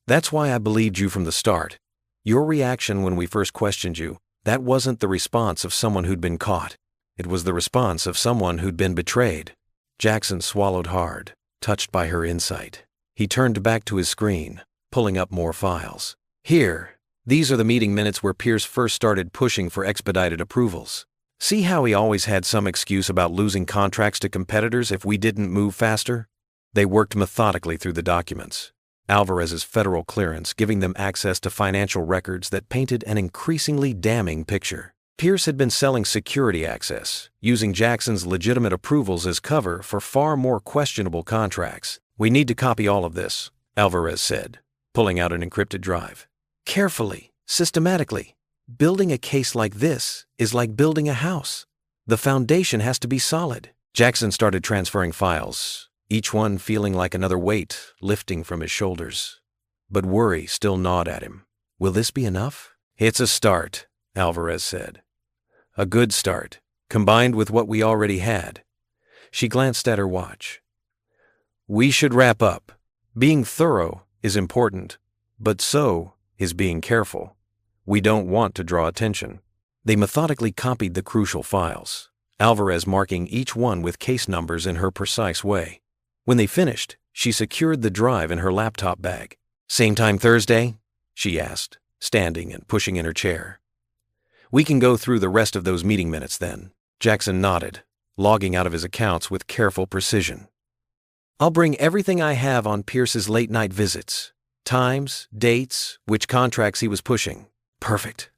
"That's why I believed you from the start. Your reaction when we first questioned you, that wasn't the response of someone who'd been caught. It was the response of someone who'd been betrayed." Jackson swallowed hard, touched by her insight. He turned back to his screen, pulling up more files. "Here, these are the meeting minutes where Pierce first started pushing for expedited approvals. See how he always had some excuse about losing contracts to competitors if we didn't move faster?" They worked methodically through the documents. Alvarez's federal clearance giving them access to financial records that painted an increasingly damning picture. Pierce had been selling security access, using Jackson's legitimate approvals as cover for far more questionable contracts. "We need to copy all of this," Alvarez said, pulling out an encrypted drive. "Carefully, systematically. Building a case like this is like building a house. The foundation has to be solid." Jackson started transferring files, each one feeling like another weight lifting from his shoulders. But worry still gnawed at him. "Will this be enough?" "It's a start," Alvarez said. "A good start, combined with what we already had." She glanced at her watch. "We should wrap up. Being thorough is important, but so is being careful. We don't want to draw attention." They methodically copied the crucial files, Alvarez marking each one with case numbers in her precise way. When they finished, she secured the drive in her laptop bag. "Same time Thursday?" she asked, standing and pushing in her chair. "We can go through the rest of those meeting minutes then." Jackson nodded, logging out of his accounts with careful precision. "I'll bring everything I have on Pierce's late-night visits. Times, dates, which contracts he was pushing." "Perfect."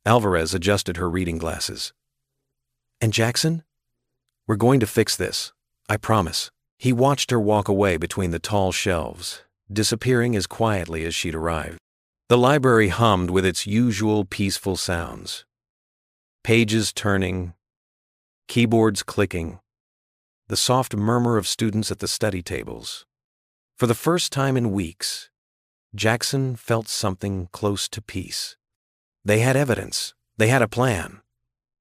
Alvarez adjusted her reading glasses. "And Jackson? We're going to fix this. I promise." He watched her walk away between the tall shelves, disappearing as quietly as she'd arrived. The library hummed with its usual peaceful sounds. Pages turning, keyboards clicking, the soft murmur of students at the study tables. For the first time in weeks, Jackson felt something close to peace. They had evidence. They had a plan.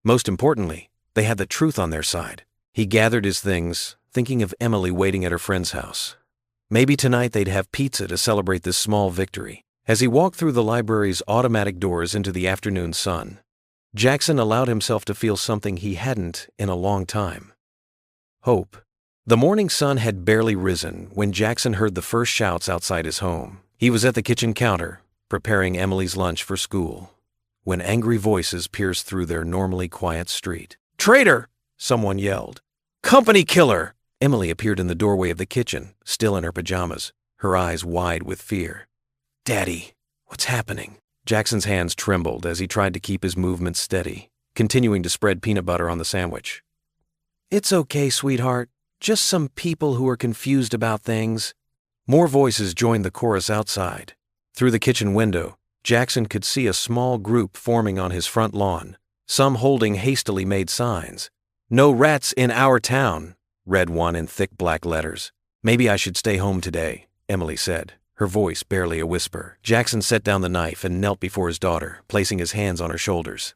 Most importantly, they had the truth on their side. He gathered his things, thinking of Emily waiting at her friend's house. Maybe tonight they'd have pizza to celebrate this small victory. As he walked through the library's automatic doors into the afternoon sun, Jackson allowed himself to feel something he hadn't in a long time. Hope. The morning sun had barely risen when Jackson heard the first shouts outside his home. He was at the kitchen counter, preparing Emily's lunch for school, when angry voices pierced through their normally quiet street. "Traitor!" someone yelled. "Company killer!" Emily appeared in the doorway of the kitchen, still in her pajamas, her eyes wide with fear. "Daddy, what's happening?" Jackson's hands trembled as he tried to keep his movements steady, continuing to spread peanut butter on the sandwich. "It's okay, sweetheart. Just some people who are confused about things." More voices joined the chorus outside. Through the kitchen window, Jackson could see a small group forming on his front lawn, some holding hastily made signs. "No rats in our town," read one in thick black letters. "Maybe I should stay home today," Emily said, her voice barely a whisper. Jackson set down the knife and knelt before his daughter, placing his hands on her shoulders.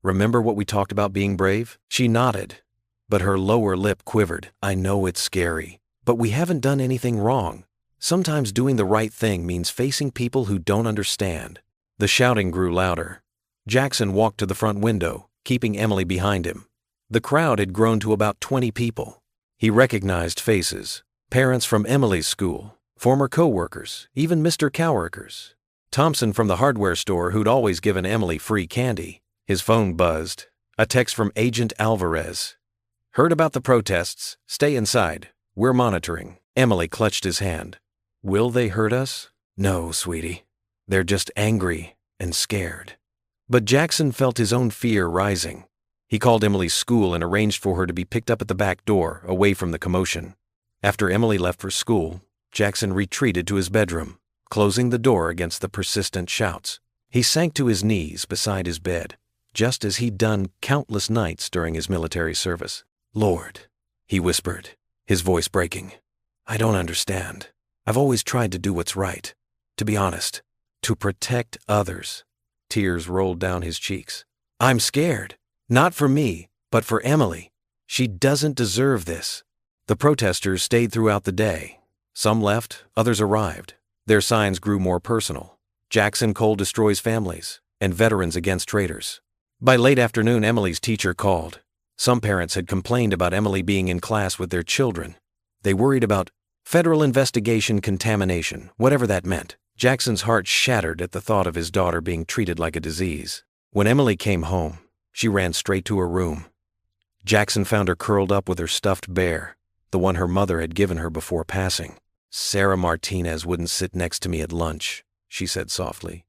"Remember what we talked about being brave?" She nodded, but her lower lip quivered. "I know it's scary, but we haven't done anything wrong. Sometimes doing the right thing means facing people who don't understand." The shouting grew louder. Jackson walked to the front window, keeping Emily behind him. The crowd had grown to about 20 people. He recognized faces, parents from Emily's school, former co-workers, even Mr. Coworkers. Thompson from the hardware store who'd always given Emily free candy. His phone buzzed. A text from Agent Alvarez. "Heard about the protests. Stay inside. We're monitoring." Emily clutched his hand. "Will they hurt us?" "No, sweetie. They're just angry and scared." But Jackson felt his own fear rising. He called Emily's school and arranged for her to be picked up at the back door, away from the commotion. After Emily left for school, Jackson retreated to his bedroom, closing the door against the persistent shouts. He sank to his knees beside his bed, just as he'd done countless nights during his military service. "Lord," he whispered, his voice breaking, "I don't understand. I've always tried to do what's right, to be honest, to protect others." Tears rolled down his cheeks. "I'm scared. Not for me, but for Emily. She doesn't deserve this." The protesters stayed throughout the day. Some left, others arrived. Their signs grew more personal. Jackson Cole destroys families, and veterans against traitors. By late afternoon, Emily's teacher called. Some parents had complained about Emily being in class with their children. They worried about federal investigation contamination, whatever that meant. Jackson's heart shattered at the thought of his daughter being treated like a disease. When Emily came home, she ran straight to her room. Jackson found her curled up with her stuffed bear, the one her mother had given her before passing. "Sarah Martinez wouldn't sit next to me at lunch," she said softly.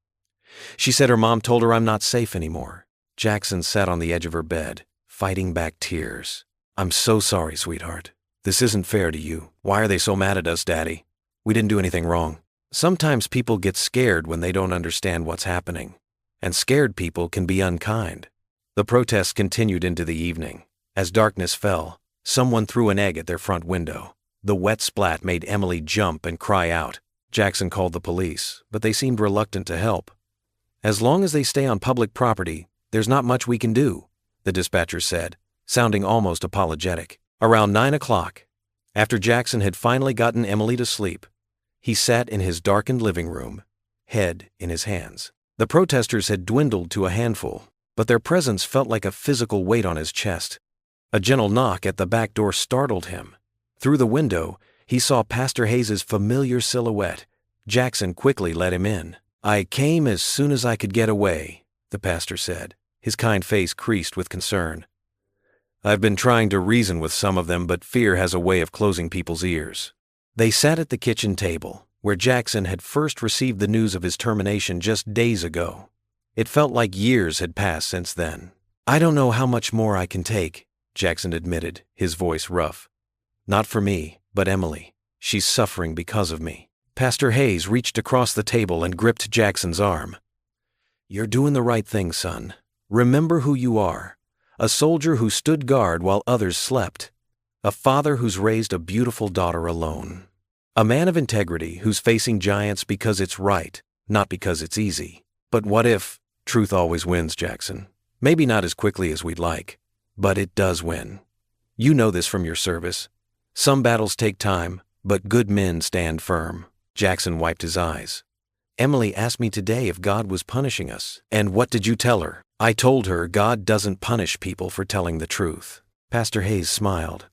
"She said her mom told her I'm not safe anymore." Jackson sat on the edge of her bed, fighting back tears. "I'm so sorry, sweetheart. This isn't fair to you. Why are they so mad at us, Daddy? We didn't do anything wrong." Sometimes people get scared when they don't understand what's happening, and scared people can be unkind. The protests continued into the evening. As darkness fell, someone threw an egg at their front window. The wet splat made Emily jump and cry out. Jackson called the police, but they seemed reluctant to help. "As long as they stay on public property, there's not much we can do," the dispatcher said, sounding almost apologetic. Around 9 o'clock, after Jackson had finally gotten Emily to sleep, he sat in his darkened living room, head in his hands. The protesters had dwindled to a handful, but their presence felt like a physical weight on his chest. A gentle knock at the back door startled him. Through the window, he saw Pastor Hayes' familiar silhouette. Jackson quickly let him in. "I came as soon as I could get away," the pastor said, his kind face creased with concern. "I've been trying to reason with some of them, but fear has a way of closing people's ears." They sat at the kitchen table, where Jackson had first received the news of his termination just days ago. It felt like years had passed since then. "I don't know how much more I can take," Jackson admitted, his voice rough. "Not for me, but Emily. She's suffering because of me." Pastor Hayes reached across the table and gripped Jackson's arm. "You're doing the right thing, son. Remember who you are. A soldier who stood guard while others slept. A father who's raised a beautiful daughter alone. A man of integrity who's facing giants because it's right, not because it's easy. But what if truth always wins, Jackson? Maybe not as quickly as we'd like, but it does win. You know this from your service. Some battles take time, but good men stand firm." Jackson wiped his eyes. "Emily asked me today if God was punishing us. And what did you tell her?" "I told her God doesn't punish people for telling the truth." Pastor Hayes smiled.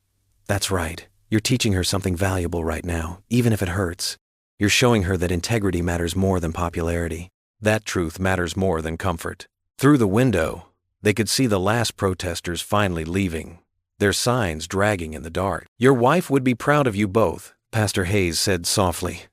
"That's right. You're teaching her something valuable right now, even if it hurts. You're showing her that integrity matters more than popularity. That truth matters more than comfort." Through the window, they could see the last protesters finally leaving, their signs dragging in the dark. "Your wife would be proud of you both," Pastor Hayes said softly.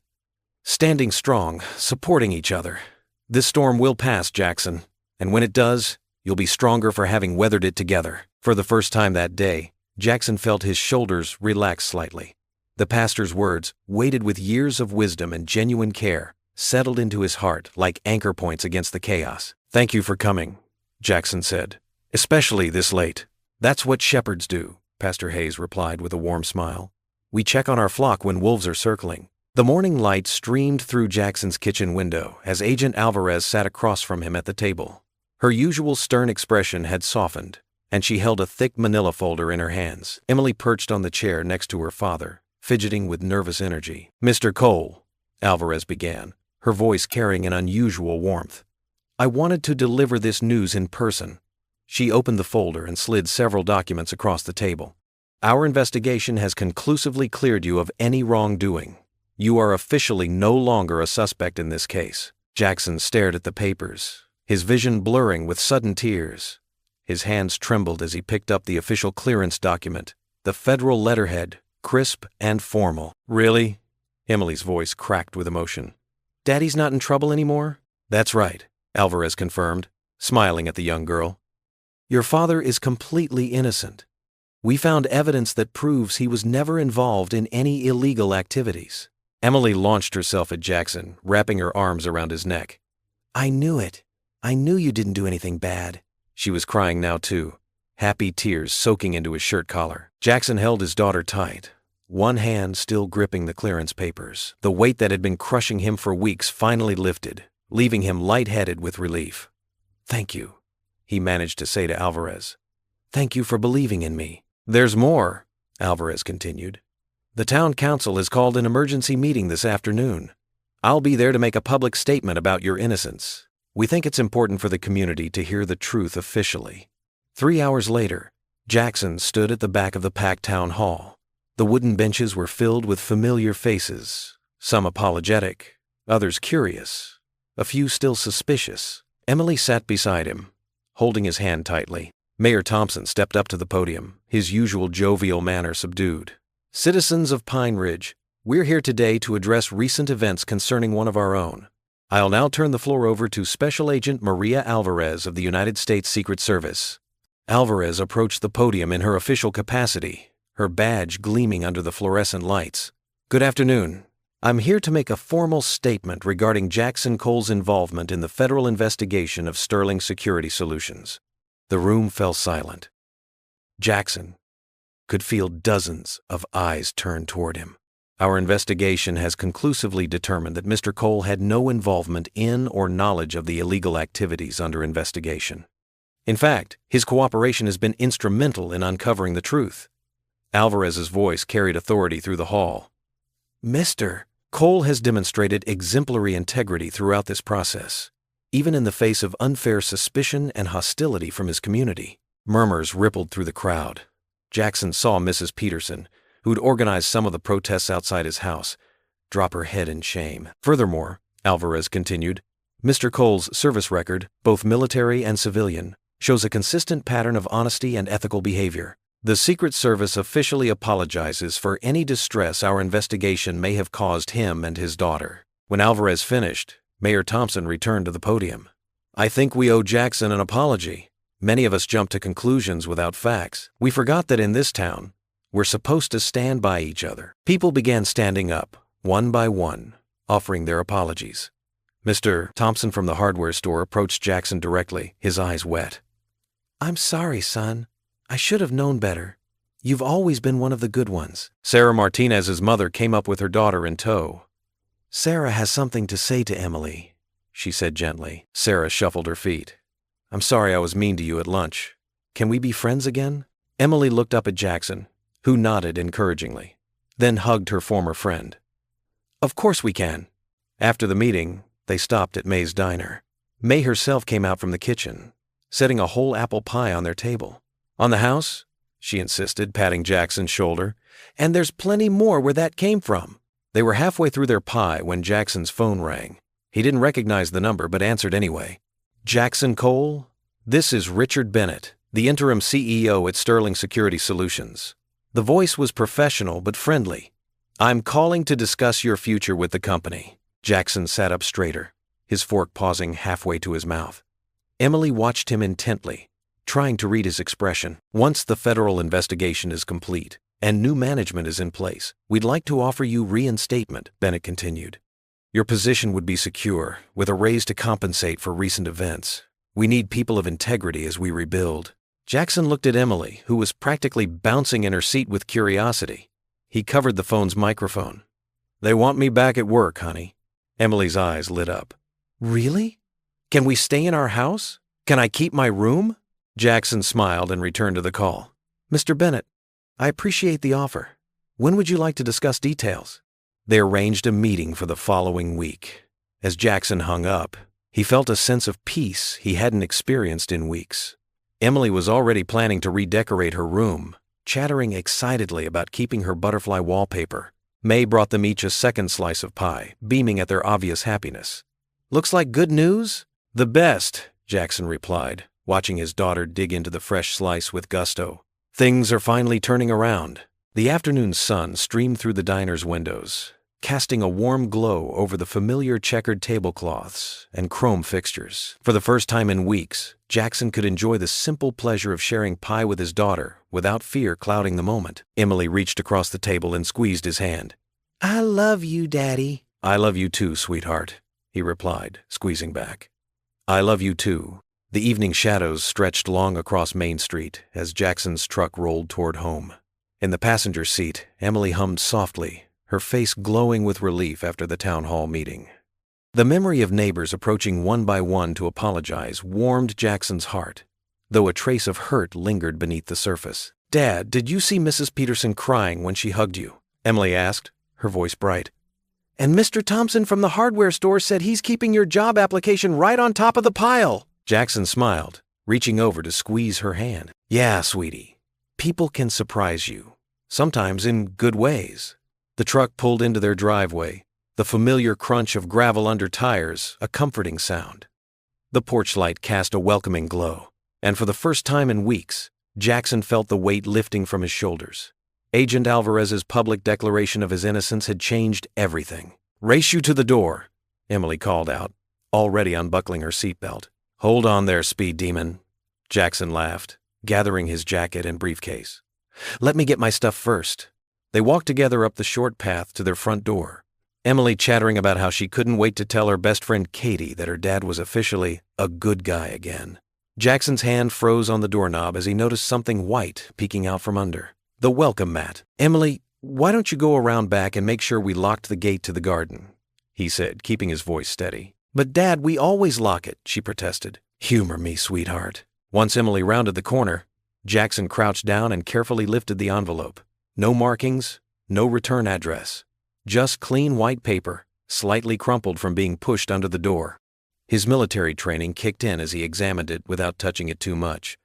"Standing strong, supporting each other. This storm will pass, Jackson, and when it does, you'll be stronger for having weathered it together." For the first time that day, Jackson felt his shoulders relax slightly. The pastor's words, weighted with years of wisdom and genuine care, settled into his heart like anchor points against the chaos. "Thank you for coming," Jackson said, "especially this late." "That's what shepherds do," Pastor Hayes replied with a warm smile. "We check on our flock when wolves are circling." The morning light streamed through Jackson's kitchen window as Agent Alvarez sat across from him at the table. Her usual stern expression had softened, and she held a thick manila folder in her hands. Emily perched on the chair next to her father, fidgeting with nervous energy. "Mr. Cole," Alvarez began, her voice carrying an unusual warmth, "I wanted to deliver this news in person." She opened the folder and slid several documents across the table. "Our investigation has conclusively cleared you of any wrongdoing. You are officially no longer a suspect in this case." Jackson stared at the papers, his vision blurring with sudden tears. His hands trembled as he picked up the official clearance document, the federal letterhead, crisp and formal. "Really?" Emily's voice cracked with emotion. "Daddy's not in trouble anymore?" "That's right," Alvarez confirmed, smiling at the young girl. Your father is completely innocent. We found evidence that proves he was never involved in any illegal activities." Emily launched herself at Jackson, wrapping her arms around his neck. "I knew it. I knew you didn't do anything bad." She was crying now too, happy tears soaking into his shirt collar. Jackson held his daughter tight, one hand still gripping the clearance papers. The weight that had been crushing him for weeks finally lifted, leaving him lightheaded with relief. "Thank you," he managed to say to Alvarez. "Thank you for believing in me." "There's more," Alvarez continued. "The town council has called an emergency meeting this afternoon. I'll be there to make a public statement about your innocence. We think it's important for the community to hear the truth officially." 3 hours later, Jackson stood at the back of the packed town hall. The wooden benches were filled with familiar faces, some apologetic, others curious, a few still suspicious. Emily sat beside him, holding his hand tightly. Mayor Thompson stepped up to the podium, his usual jovial manner subdued. "Citizens of Pine Ridge, we're here today to address recent events concerning one of our own. I'll now turn the floor over to Special Agent Maria Alvarez of the United States Secret Service." Alvarez approached the podium in her official capacity, her badge gleaming under the fluorescent lights. "Good afternoon. I'm here to make a formal statement regarding Jackson Cole's involvement in the federal investigation of Sterling Security Solutions." The room fell silent. Jackson could feel dozens of eyes turned toward him. "Our investigation has conclusively determined that Mr. Cole had no involvement in or knowledge of the illegal activities under investigation. In fact, his cooperation has been instrumental in uncovering the truth." Alvarez's voice carried authority through the hall. "Mr. Cole has demonstrated exemplary integrity throughout this process, even in the face of unfair suspicion and hostility from his community." Murmurs rippled through the crowd. Jackson saw Mrs. Peterson, who'd organized some of the protests outside his house, drop her head in shame. "Furthermore," Alvarez continued, "Mr. Cole's service record, both military and civilian, shows a consistent pattern of honesty and ethical behavior. The Secret Service officially apologizes for any distress our investigation may have caused him and his daughter." When Alvarez finished, Mayor Thompson returned to the podium. "I think we owe Jackson an apology. Many of us jumped to conclusions without facts. We forgot that in this town, we're supposed to stand by each other." People began standing up, one by one, offering their apologies. Mr. Thompson from the hardware store approached Jackson directly, his eyes wet. "I'm sorry, son. I should have known better. You've always been one of the good ones." Sarah Martinez's mother came up with her daughter in tow. "Sarah has something to say to Emily," she said gently. Sarah shuffled her feet. "I'm sorry I was mean to you at lunch. Can we be friends again?" Emily looked up at Jackson, who nodded encouragingly, then hugged her former friend. "Of course we can." After the meeting, they stopped at May's diner. May herself came out from the kitchen, setting a whole apple pie on their table. "On the house?" she insisted, patting Jackson's shoulder. "And there's plenty more where that came from." They were halfway through their pie when Jackson's phone rang. He didn't recognize the number but answered anyway. "Jackson Cole? This is Richard Bennett, the interim CEO at Sterling Security Solutions." The voice was professional but friendly. "I'm calling to discuss your future with the company." Jackson sat up straighter, his fork pausing halfway to his mouth. Emily watched him intently, trying to read his expression. "Once the federal investigation is complete and new management is in place, we'd like to offer you reinstatement," Bennett continued. "Your position would be secure, with a raise to compensate for recent events. We need people of integrity as we rebuild." Jackson looked at Emily, who was practically bouncing in her seat with curiosity. He covered the phone's microphone. "They want me back at work, honey." Emily's eyes lit up. "Really? Can we stay in our house? Can I keep my room?" Jackson smiled and returned to the call. "Mr. Bennett, I appreciate the offer. When would you like to discuss details?" They arranged a meeting for the following week. As Jackson hung up, he felt a sense of peace he hadn't experienced in weeks. Emily was already planning to redecorate her room, chattering excitedly about keeping her butterfly wallpaper. May brought them each a second slice of pie, beaming at their obvious happiness. "Looks like good news?" "The best," Jackson replied, watching his daughter dig into the fresh slice with gusto. "Things are finally turning around." The afternoon sun streamed through the diner's windows, casting a warm glow over the familiar checkered tablecloths and chrome fixtures. For the first time in weeks, Jackson could enjoy the simple pleasure of sharing pie with his daughter without fear clouding the moment. Emily reached across the table and squeezed his hand. "I love you, Daddy." "I love you too, sweetheart," he replied, squeezing back. "I love you too." The evening shadows stretched long across Main Street as Jackson's truck rolled toward home. In the passenger seat, Emily hummed softly, her face glowing with relief after the town hall meeting. The memory of neighbors approaching one by one to apologize warmed Jackson's heart, though a trace of hurt lingered beneath the surface. "Dad, did you see Mrs. Peterson crying when she hugged you?" Emily asked, her voice bright. "And Mr. Thompson from the hardware store said he's keeping your job application right on top of the pile." Jackson smiled, reaching over to squeeze her hand. "Yeah, sweetie. People can surprise you, sometimes in good ways." The truck pulled into their driveway, the familiar crunch of gravel under tires a comforting sound. The porch light cast a welcoming glow, and for the first time in weeks, Jackson felt the weight lifting from his shoulders. Agent Alvarez's public declaration of his innocence had changed everything. "Race you to the door," Emily called out, already unbuckling her seatbelt. "Hold on there, speed demon," Jackson laughed, gathering his jacket and briefcase. "Let me get my stuff first." They walked together up the short path to their front door, Emily chattering about how she couldn't wait to tell her best friend Katie that her dad was officially a good guy again. Jackson's hand froze on the doorknob as he noticed something white peeking out from under. The welcome mat. "Emily, why don't you go around back and make sure we locked the gate to the garden?" he said, keeping his voice steady. "But Dad, we always lock it," she protested. "Humor me, sweetheart." Once Emily rounded the corner, Jackson crouched down and carefully lifted the envelope. No markings, no return address. Just clean white paper, slightly crumpled from being pushed under the door. His military training kicked in as he examined it without touching it too much,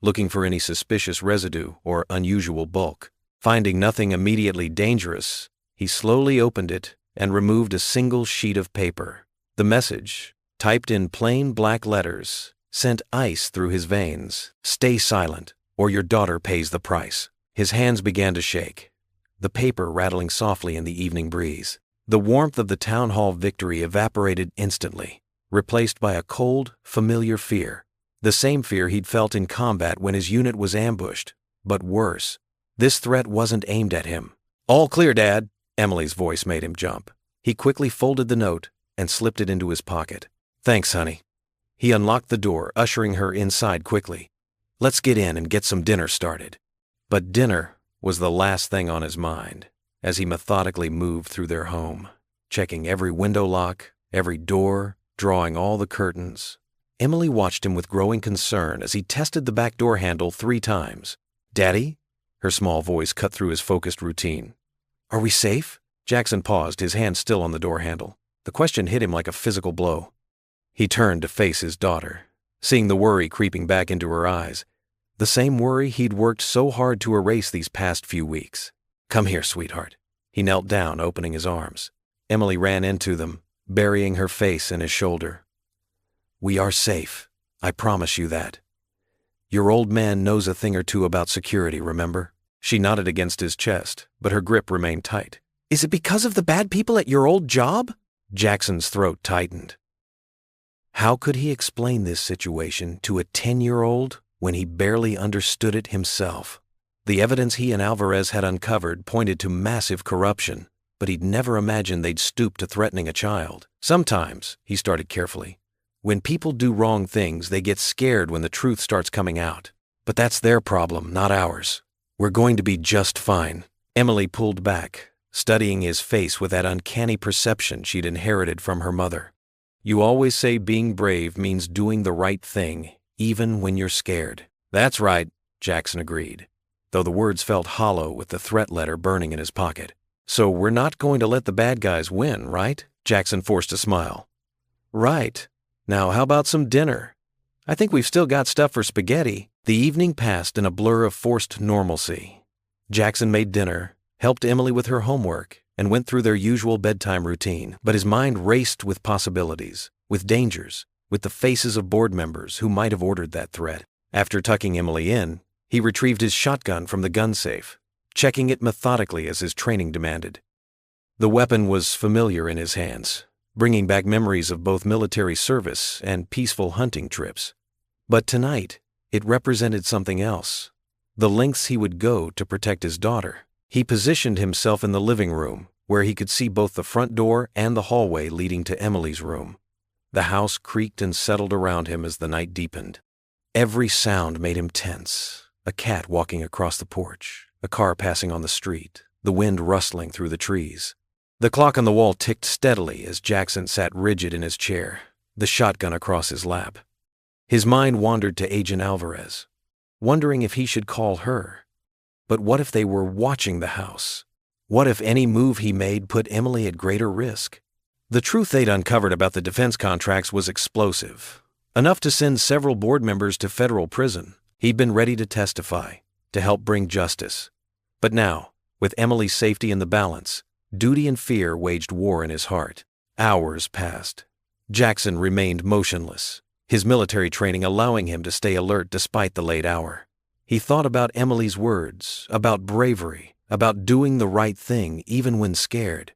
looking for any suspicious residue or unusual bulk. Finding nothing immediately dangerous, he slowly opened it and removed a single sheet of paper. The message, typed in plain black letters, sent ice through his veins. "Stay silent, or your daughter pays the price." His hands began to shake, the paper rattling softly in the evening breeze. The warmth of the town hall victory evaporated instantly, replaced by a cold, familiar fear. The same fear he'd felt in combat when his unit was ambushed, but worse. This threat wasn't aimed at him. "All clear, Dad," Emily's voice made him jump. He quickly folded the note and slipped it into his pocket. "Thanks, honey." He unlocked the door, ushering her inside quickly. "Let's get in and get some dinner started." But dinner was the last thing on his mind as he methodically moved through their home, checking every window lock, every door, drawing all the curtains. Emily watched him with growing concern as he tested the back door handle 3 times. "Daddy?" Her small voice cut through his focused routine. "Are we safe?" Jackson paused, his hand still on the door handle. The question hit him like a physical blow. He turned to face his daughter, seeing the worry creeping back into her eyes. The same worry he'd worked so hard to erase these past few weeks. "Come here, sweetheart." He knelt down, opening his arms. Emily ran into them, burying her face in his shoulder. "We are safe. I promise you that. Your old man knows a thing or two about security, remember?" She nodded against his chest, but her grip remained tight. "Is it because of the bad people at your old job?" Jackson's throat tightened. How could he explain this situation to a 10-year-old when he barely understood it himself? The evidence he and Alvarez had uncovered pointed to massive corruption, but he'd never imagined they'd stoop to threatening a child. "Sometimes," he started carefully, "when people do wrong things, they get scared when the truth starts coming out. But that's their problem, not ours. We're going to be just fine." Emily pulled back, studying his face with that uncanny perception she'd inherited from her mother. "You always say being brave means doing the right thing, even when you're scared." "That's right," Jackson agreed, though the words felt hollow with the threat letter burning in his pocket. "So we're not going to let the bad guys win, right?" Jackson forced a smile. "Right. Now how about some dinner? I think we've still got stuff for spaghetti." The evening passed in a blur of forced normalcy. Jackson made dinner, helped Emily with her homework, and went through their usual bedtime routine, but his mind raced with possibilities, with dangers, with the faces of board members who might have ordered that threat. After tucking Emily in, he retrieved his shotgun from the gun safe, checking it methodically as his training demanded. The weapon was familiar in his hands, bringing back memories of both military service and peaceful hunting trips. But tonight, it represented something else. The lengths he would go to protect his daughter. He positioned himself in the living room, where he could see both the front door and the hallway leading to Emily's room. The house creaked and settled around him as the night deepened. Every sound made him tense. A cat walking across the porch, a car passing on the street, the wind rustling through the trees. The clock on the wall ticked steadily as Jackson sat rigid in his chair, the shotgun across his lap. His mind wandered to Agent Alvarez, wondering if he should call her. But what if they were watching the house? What if any move he made put Emily at greater risk? The truth they'd uncovered about the defense contracts was explosive, enough to send several board members to federal prison. He'd been ready to testify, to help bring justice. But now, with Emily's safety in the balance, duty and fear waged war in his heart. Hours passed. Jackson remained motionless, his military training allowing him to stay alert despite the late hour. He thought about Emily's words, about bravery, about doing the right thing even when scared.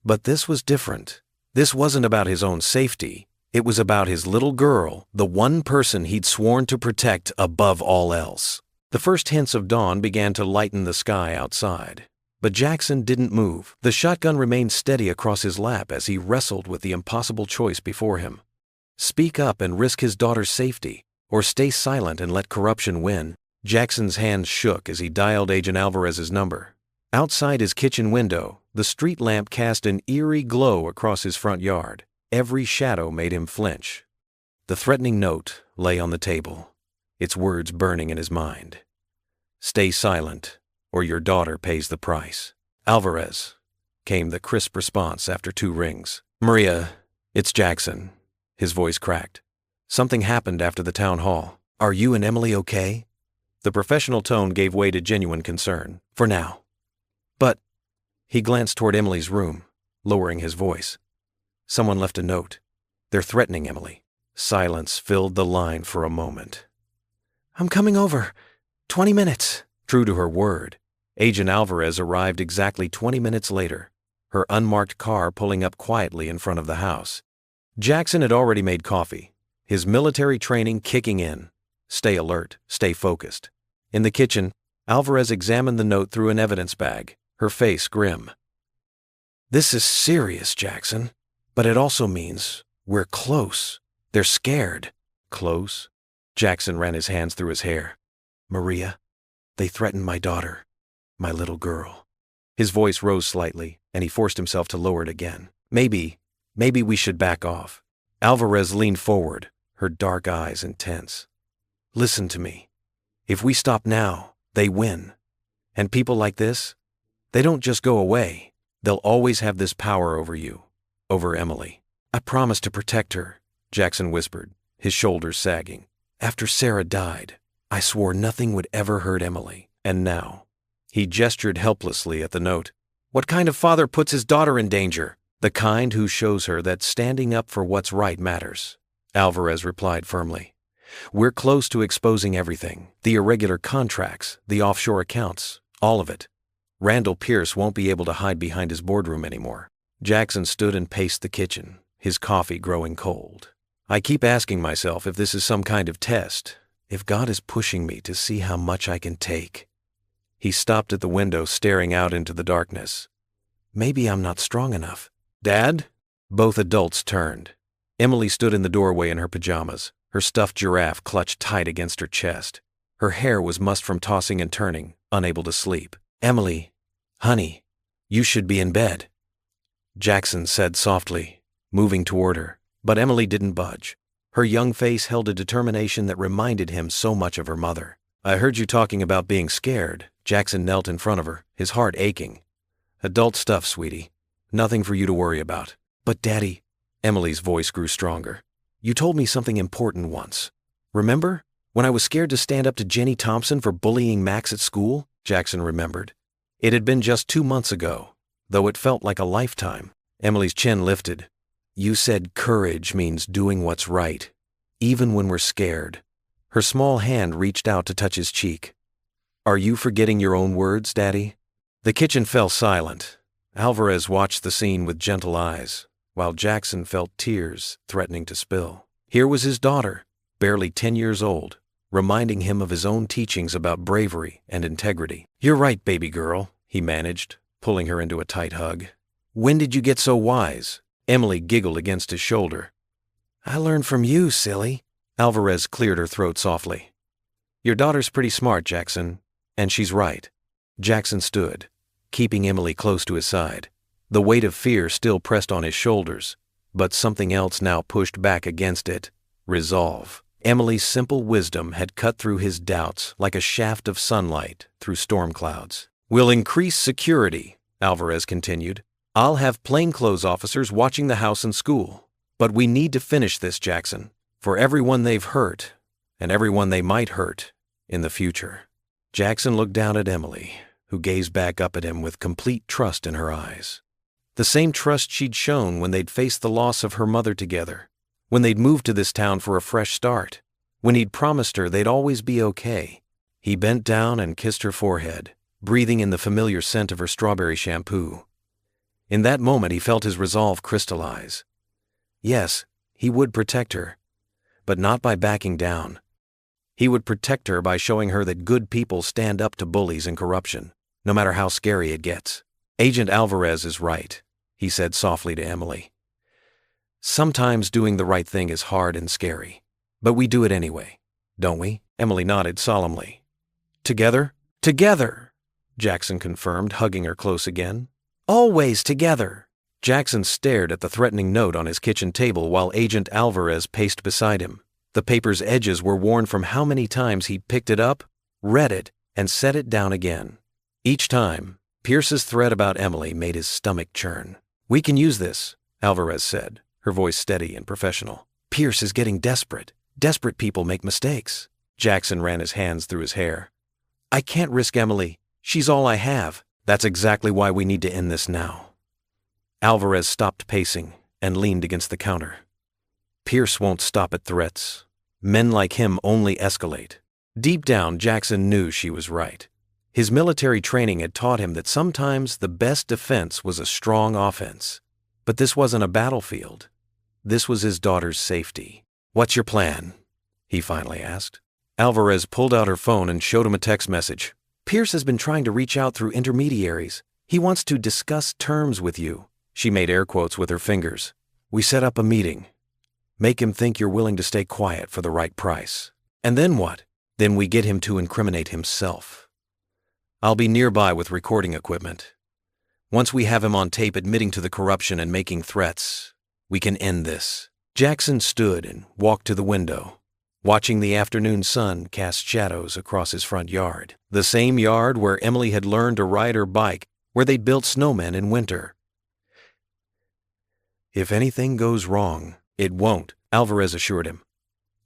But this was different. This wasn't about his own safety. It was about his little girl, the one person he'd sworn to protect above all else. The first hints of dawn began to lighten the sky outside. But Jackson didn't move. The shotgun remained steady across his lap as he wrestled with the impossible choice before him. Speak up and risk his daughter's safety, or stay silent and let corruption win. Jackson's hands shook as he dialed Agent Alvarez's number. Outside his kitchen window, the street lamp cast an eerie glow across his front yard. Every shadow made him flinch. The threatening note lay on the table, its words burning in his mind. Stay silent, or your daughter pays the price. Alvarez, came the crisp response after 2 rings. Maria, it's Jackson. His voice cracked. Something happened after the town hall. Are you and Emily okay? The professional tone gave way to genuine concern. For now. But, he glanced toward Emily's room, lowering his voice. Someone left a note. They're threatening Emily. Silence filled the line for a moment. I'm coming over. 20 minutes. True to her word, Agent Alvarez arrived exactly 20 minutes later, her unmarked car pulling up quietly in front of the house. Jackson had already made coffee, his military training kicking in. Stay alert, stay focused. In the kitchen, Alvarez examined the note through an evidence bag, her face grim. This is serious, Jackson, but it also means we're close. They're scared. Close? Jackson ran his hands through his hair. Maria, they threatened my daughter, my little girl. His voice rose slightly, and he forced himself to lower it again. Maybe we should back off. Alvarez leaned forward, her dark eyes intense. Listen to me. If we stop now, they win. And people like this, they don't just go away. They'll always have this power over you, over Emily. I promised to protect her, Jackson whispered, his shoulders sagging. After Sarah died, I swore nothing would ever hurt Emily. And now, he gestured helplessly at the note. What kind of father puts his daughter in danger? The kind who shows her that standing up for what's right matters, Alvarez replied firmly. We're close to exposing everything. The irregular contracts, the offshore accounts, all of it. Randall Pierce won't be able to hide behind his boardroom anymore. Jackson stood and paced the kitchen, his coffee growing cold. I keep asking myself if this is some kind of test, if God is pushing me to see how much I can take. He stopped at the window, staring out into the darkness. Maybe I'm not strong enough. Dad? Both adults turned. Emily stood in the doorway in her pajamas, her stuffed giraffe clutched tight against her chest. Her hair was mussed from tossing and turning, unable to sleep. Emily, honey, you should be in bed, Jackson said softly, moving toward her. But Emily didn't budge. Her young face held a determination that reminded him so much of her mother. I heard you talking about being scared. Jackson knelt in front of her, his heart aching. Adult stuff, sweetie. Nothing for you to worry about. But Daddy, Emily's voice grew stronger. You told me something important once. Remember? When I was scared to stand up to Jenny Thompson for bullying Max at school? Jackson remembered. It had been just 2 months ago, though it felt like a lifetime. Emily's chin lifted. You said courage means doing what's right, even when we're scared. Her small hand reached out to touch his cheek. Are you forgetting your own words, Daddy? The kitchen fell silent. Alvarez watched the scene with gentle eyes, while Jackson felt tears threatening to spill. Here was his daughter, barely 10 years old, reminding him of his own teachings about bravery and integrity. "You're right, baby girl," he managed, pulling her into a tight hug. "When did you get so wise?" Emily giggled against his shoulder. "I learned from you, silly." Alvarez cleared her throat softly. "Your daughter's pretty smart, Jackson, and she's right." Jackson stood, keeping Emily close to his side. The weight of fear still pressed on his shoulders, but something else now pushed back against it: resolve. Emily's simple wisdom had cut through his doubts like a shaft of sunlight through storm clouds. "We'll increase security," Alvarez continued. "I'll have plainclothes officers watching the house and school. But we need to finish this, Jackson, for everyone they've hurt, and everyone they might hurt in the future." Jackson looked down at Emily, who gazed back up at him with complete trust in her eyes. The same trust she'd shown when they'd faced the loss of her mother together, when they'd moved to this town for a fresh start, when he'd promised her they'd always be okay. He bent down and kissed her forehead, breathing in the familiar scent of her strawberry shampoo. In that moment he felt his resolve crystallize. Yes, he would protect her, but not by backing down. He would protect her by showing her that good people stand up to bullies and corruption, no matter how scary it gets. "Agent Alvarez is right," he said softly to Emily. "Sometimes doing the right thing is hard and scary, but we do it anyway, don't we?" Emily nodded solemnly. "Together?" "Together," Jackson confirmed, hugging her close again. "Always together." Jackson stared at the threatening note on his kitchen table while Agent Alvarez paced beside him. The paper's edges were worn from how many times he picked it up, read it, and set it down again. Each time, Pierce's threat about Emily made his stomach churn. "We can use this," Alvarez said, her voice steady and professional. "Pierce is getting desperate. Desperate people make mistakes." Jackson ran his hands through his hair. "I can't risk Emily. She's all I have. That's exactly why we need to end this now." Alvarez stopped pacing and leaned against the counter. "Pierce won't stop at threats. Men like him only escalate." Deep down, Jackson knew she was right. His military training had taught him that sometimes the best defense was a strong offense. But this wasn't a battlefield. This was his daughter's safety. "What's your plan?" he finally asked. Alvarez pulled out her phone and showed him a text message. "Pierce has been trying to reach out through intermediaries. He wants to discuss terms with you." She made air quotes with her fingers. "We set up a meeting. Make him think you're willing to stay quiet for the right price. And then what? Then we get him to incriminate himself. I'll be nearby with recording equipment. Once we have him on tape admitting to the corruption and making threats, we can end this." Jackson stood and walked to the window, watching the afternoon sun cast shadows across his front yard. The same yard where Emily had learned to ride her bike, where they'd built snowmen in winter. "If anything goes wrong, it won't," Alvarez assured him.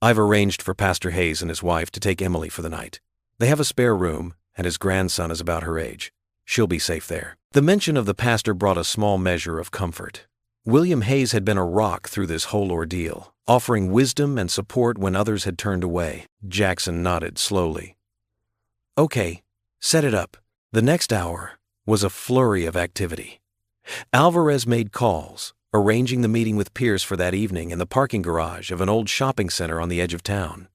"I've arranged for Pastor Hayes and his wife to take Emily for the night. They have a spare room, and his grandson is about her age. She'll be safe there." The mention of the pastor brought a small measure of comfort. William Hayes had been a rock through this whole ordeal, offering wisdom and support when others had turned away. Jackson nodded slowly. "Okay, set it up." The next hour was a flurry of activity. Alvarez made calls, arranging the meeting with Pierce for that evening in the parking garage of an old shopping center on the edge of town.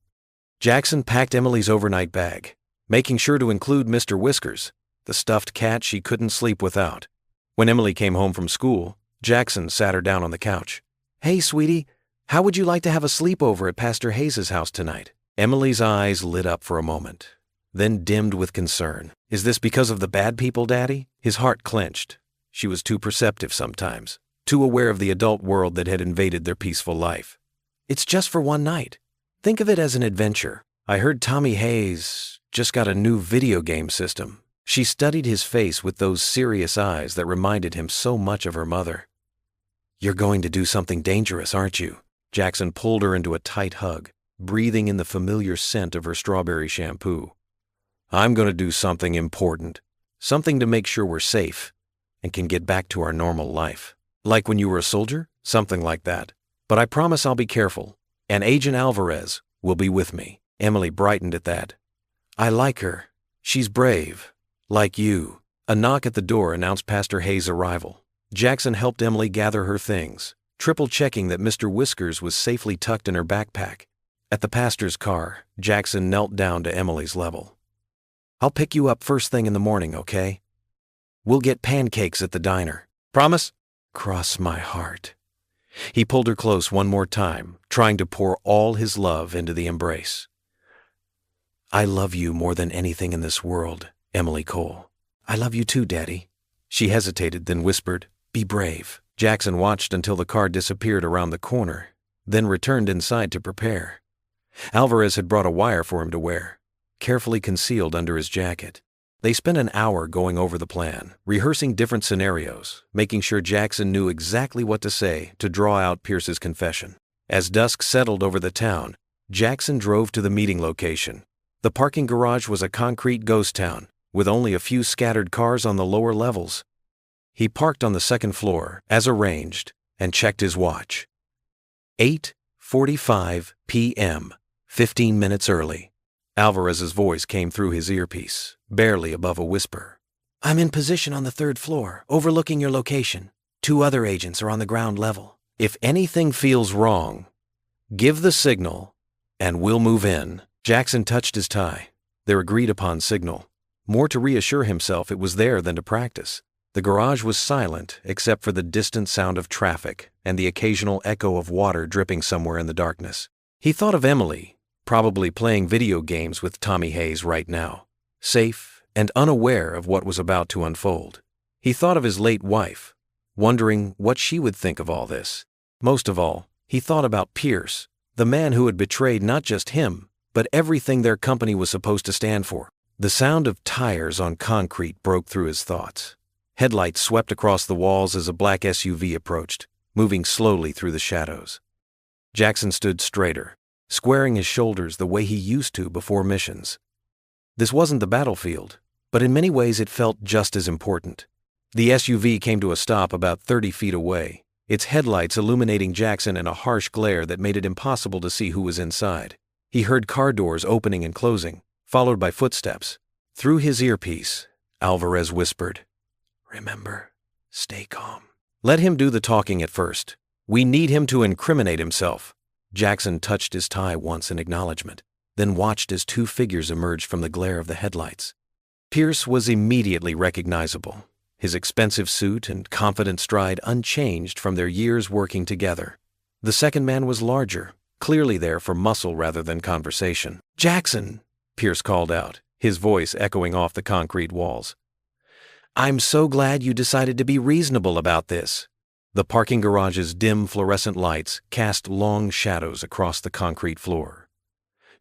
Jackson packed Emily's overnight bag, making sure to include Mr. Whiskers, the stuffed cat she couldn't sleep without. When Emily came home from school, Jackson sat her down on the couch. "Hey, sweetie, how would you like to have a sleepover at Pastor Hayes' house tonight?" Emily's eyes lit up for a moment, then dimmed with concern. "Is this because of the bad people, Daddy?" His heart clenched. She was too perceptive sometimes, too aware of the adult world that had invaded their peaceful life. "It's just for one night. Think of it as an adventure. I heard Tommy Hayes just got a new video game system." She studied his face with those serious eyes that reminded him so much of her mother. "You're going to do something dangerous, aren't you?" Jackson pulled her into a tight hug, breathing in the familiar scent of her strawberry shampoo. "I'm going to do something important, something to make sure we're safe and can get back to our normal life. Like when you were a soldier? Something like that. But I promise I'll be careful, and Agent Alvarez will be with me." Emily brightened at that. "I like her. She's brave. Like you." A knock at the door announced Pastor Hayes' arrival. Jackson helped Emily gather her things, triple-checking that Mr. Whiskers was safely tucked in her backpack. At the pastor's car, Jackson knelt down to Emily's level. "I'll pick you up first thing in the morning, okay? We'll get pancakes at the diner. Promise?" "Cross my heart." He pulled her close one more time, trying to pour all his love into the embrace. "I love you more than anything in this world, Emily Cole." "I love you too, Daddy." She hesitated, then whispered, "Be brave." Jackson watched until the car disappeared around the corner, then returned inside to prepare. Alvarez had brought a wire for him to wear, carefully concealed under his jacket. They spent an hour going over the plan, rehearsing different scenarios, making sure Jackson knew exactly what to say to draw out Pierce's confession. As dusk settled over the town, Jackson drove to the meeting location. The parking garage was a concrete ghost town, with only a few scattered cars on the lower levels. He parked on the second floor, as arranged, and checked his watch. 8:45 p.m., 15 minutes early. Alvarez's voice came through his earpiece, barely above a whisper. "I'm in position on the third floor, overlooking your location. 2 other agents are on the ground level. If anything feels wrong, give the signal, and we'll move in." Jackson touched his tie, their agreed-upon signal, more to reassure himself it was there than to practice. The garage was silent except for the distant sound of traffic and the occasional echo of water dripping somewhere in the darkness. He thought of Emily, probably playing video games with Tommy Hayes right now, safe and unaware of what was about to unfold. He thought of his late wife, wondering what she would think of all this. Most of all, he thought about Pierce, the man who had betrayed not just him, but everything their company was supposed to stand for. The sound of tires on concrete broke through his thoughts. Headlights swept across the walls as a black SUV approached, moving slowly through the shadows. Jackson stood straighter, squaring his shoulders the way he used to before missions. This wasn't the battlefield, but in many ways it felt just as important. The SUV came to a stop about 30 feet away, its headlights illuminating Jackson in a harsh glare that made it impossible to see who was inside. He heard car doors opening and closing, followed by footsteps. Through his earpiece, Alvarez whispered, "Remember, stay calm." Let him do the talking at first. We need him to incriminate himself. Jackson touched his tie once in acknowledgement, then watched as 2 figures emerged from the glare of the headlights. Pierce was immediately recognizable, his expensive suit and confident stride unchanged from their years working together. The second man was larger, clearly there for muscle rather than conversation. "Jackson," Pierce called out, his voice echoing off the concrete walls. "I'm so glad you decided to be reasonable about this." The parking garage's dim fluorescent lights cast long shadows across the concrete floor.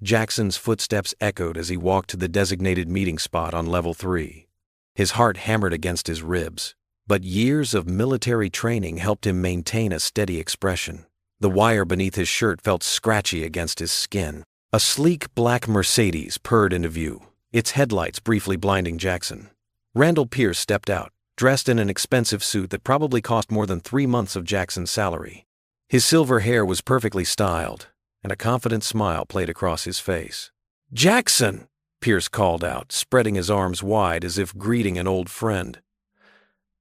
Jackson's footsteps echoed as he walked to the designated meeting spot on level 3. His heart hammered against his ribs, but years of military training helped him maintain a steady expression. The wire beneath his shirt felt scratchy against his skin. A sleek black Mercedes purred into view, its headlights briefly blinding Jackson. Randall Pierce stepped out, dressed in an expensive suit that probably cost more than 3 months of Jackson's salary. His silver hair was perfectly styled, and a confident smile played across his face. "Jackson!" Pierce called out, spreading his arms wide as if greeting an old friend.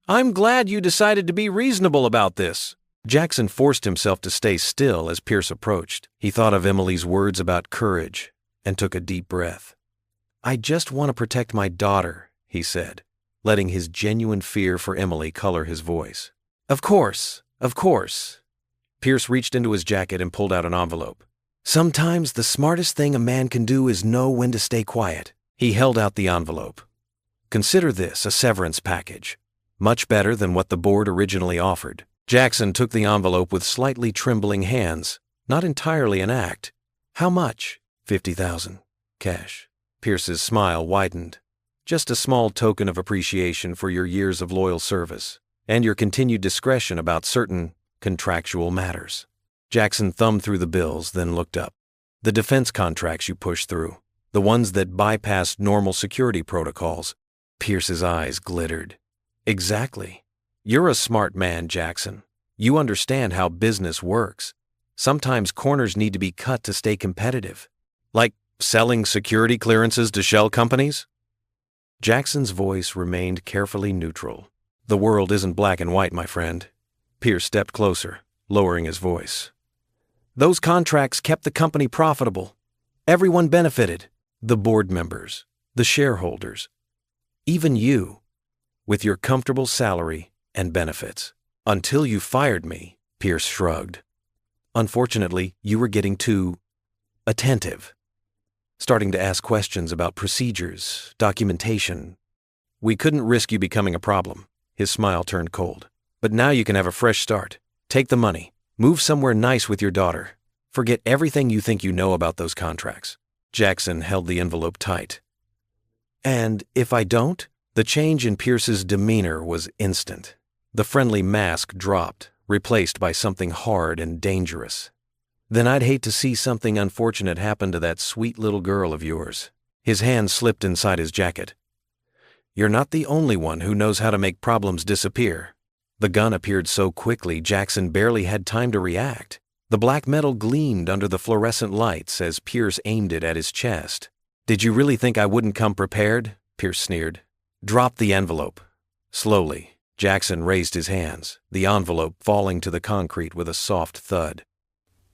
"I'm glad you decided to be reasonable about this." Jackson forced himself to stay still as Pierce approached. He thought of Emily's words about courage and took a deep breath. "I just want to protect my daughter," he said, letting his genuine fear for Emily color his voice. Of course. Pierce reached into his jacket and pulled out an envelope. "Sometimes the smartest thing a man can do is know when to stay quiet." He held out the envelope. "Consider this a severance package. Much better than what the board originally offered." Jackson took the envelope with slightly trembling hands, not entirely an act. "How much?" "50,000. Cash." Pierce's smile widened. "Just a small token of appreciation for your years of loyal service, and your continued discretion about certain contractual matters." Jackson thumbed through the bills, then looked up. "The defense contracts you pushed through, the ones that bypassed normal security protocols." Pierce's eyes glittered. "Exactly. You're a smart man, Jackson. You understand how business works. Sometimes corners need to be cut to stay competitive. Like selling security clearances to shell companies?" Jackson's voice remained carefully neutral. The world isn't black and white, my friend. Pierce stepped closer, lowering his voice. Those contracts kept the company profitable. Everyone benefited. The board members, the shareholders, even you, with your comfortable salary and benefits. Until you fired me, Pierce shrugged. Unfortunately, you were getting too attentive, starting to ask questions about procedures, documentation. We couldn't risk you becoming a problem. His smile turned cold. But now you can have a fresh start. Take the money. Move somewhere nice with your daughter. Forget everything you think you know about those contracts. Jackson held the envelope tight. And if I don't? The change in Pierce's demeanor was instant. The friendly mask dropped, replaced by something hard and dangerous. Then I'd hate to see something unfortunate happen to that sweet little girl of yours. His hand slipped inside his jacket. You're not the only one who knows how to make problems disappear. The gun appeared so quickly Jackson barely had time to react. The black metal gleamed under the fluorescent lights as Pierce aimed it at his chest. Did you really think I wouldn't come prepared? Pierce sneered. Drop the envelope. Slowly, Jackson raised his hands, the envelope falling to the concrete with a soft thud.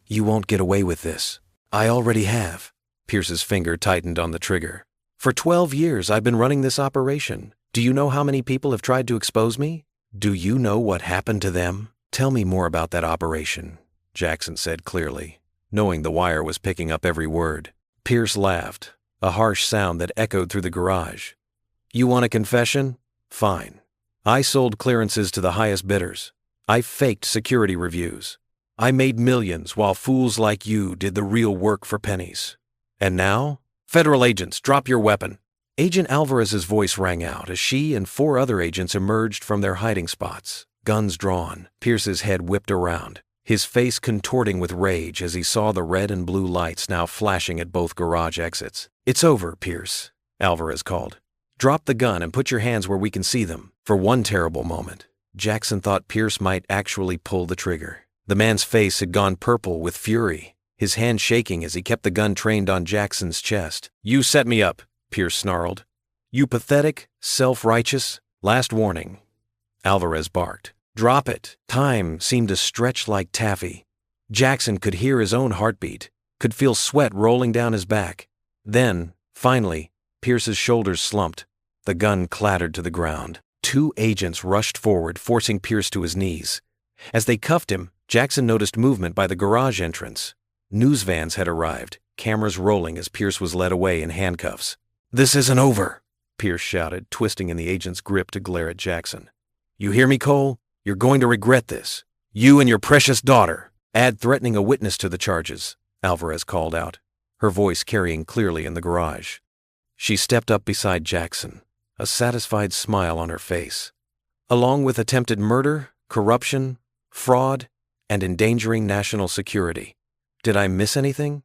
You won't get away with this. I already have. Pierce's finger tightened on the trigger. For 12 years I've been running this operation. Do you know how many people have tried to expose me? Do you know what happened to them? Tell me more about that operation, Jackson said clearly, knowing the wire was picking up every word. Pierce laughed, a harsh sound that echoed through the garage. You want a confession? Fine. I sold clearances to the highest bidders. I faked security reviews. I made millions while fools like you did the real work for pennies. And now? Federal agents, drop your weapon. Agent Alvarez's voice rang out as she and 4 other agents emerged from their hiding spots, guns drawn. Pierce's head whipped around, his face contorting with rage as he saw the red and blue lights now flashing at both garage exits. It's over, Pierce, Alvarez called. Drop the gun and put your hands where we can see them. For one terrible moment, Jackson thought Pierce might actually pull the trigger. The man's face had gone purple with fury, his hand shaking as he kept the gun trained on Jackson's chest. You set me up, Pierce snarled. You pathetic, self-righteous. Last warning, Alvarez barked. Drop it. Time seemed to stretch like taffy. Jackson could hear his own heartbeat, could feel sweat rolling down his back. Then, finally, Pierce's shoulders slumped. The gun clattered to the ground. 2 agents rushed forward, forcing Pierce to his knees. As they cuffed him, Jackson noticed movement by the garage entrance. News vans had arrived, cameras rolling as Pierce was led away in handcuffs. This isn't over, Pierce shouted, twisting in the agent's grip to glare at Jackson. You hear me, Cole? You're going to regret this. You and your precious daughter. Add threatening a witness to the charges, Alvarez called out, her voice carrying clearly in the garage. She stepped up beside Jackson, a satisfied smile on her face. Along with attempted murder, corruption, fraud, and endangering national security. Did I miss anything?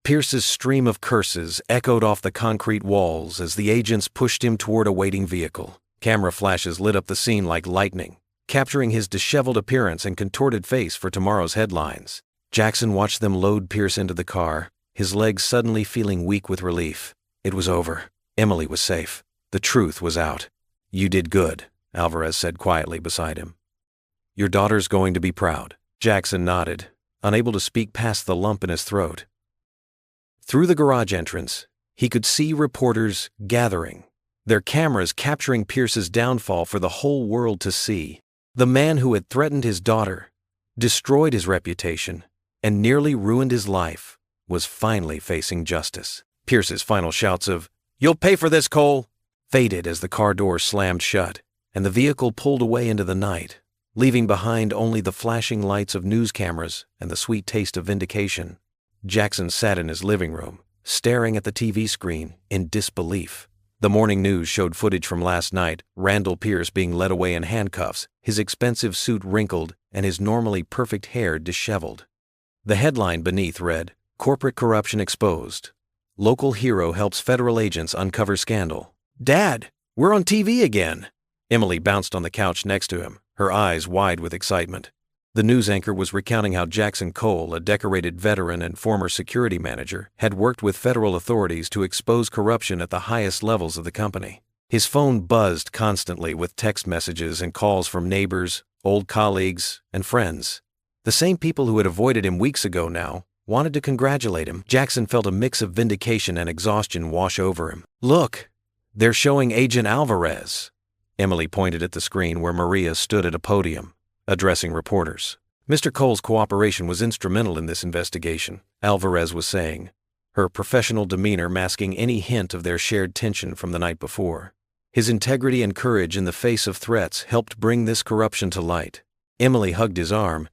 Pierce's stream of curses echoed off the concrete walls as the agents pushed him toward a waiting vehicle. Camera flashes lit up the scene like lightning, capturing his disheveled appearance and contorted face for tomorrow's headlines. Jackson watched them load Pierce into the car, his legs suddenly feeling weak with relief. It was over. Emily was safe. The truth was out. You did good, Alvarez said quietly beside him. Your daughter's going to be proud. Jackson nodded, unable to speak past the lump in his throat. Through the garage entrance, he could see reporters gathering, their cameras capturing Pierce's downfall for the whole world to see. The man who had threatened his daughter, destroyed his reputation, and nearly ruined his life was finally facing justice. Pierce's final shouts of, "You'll pay for this, Cole!" faded as the car door slammed shut, and the vehicle pulled away into the night, leaving behind only the flashing lights of news cameras and the sweet taste of vindication. Jackson sat in his living room, staring at the TV screen in disbelief. The morning news showed footage from last night, Randall Pierce being led away in handcuffs, his expensive suit wrinkled and his normally perfect hair disheveled. The headline beneath read, "Corporate Corruption Exposed. Local Hero Helps Federal Agents Uncover Scandal." Dad, we're on TV again! Emily bounced on the couch next to him, her eyes wide with excitement. The news anchor was recounting how Jackson Cole, a decorated veteran and former security manager, had worked with federal authorities to expose corruption at the highest levels of the company. His phone buzzed constantly with text messages and calls from neighbors, old colleagues, and friends. The same people who had avoided him weeks ago now wanted to congratulate him. Jackson felt a mix of vindication and exhaustion wash over him. "Look, they're showing Agent Alvarez." Emily pointed at the screen where Maria stood at a podium, addressing reporters. "Mr. Cole's cooperation was instrumental in this investigation," Alvarez was saying, her professional demeanor masking any hint of their shared tension from the night before. "His integrity and courage in the face of threats helped bring this corruption to light." Emily hugged his arm.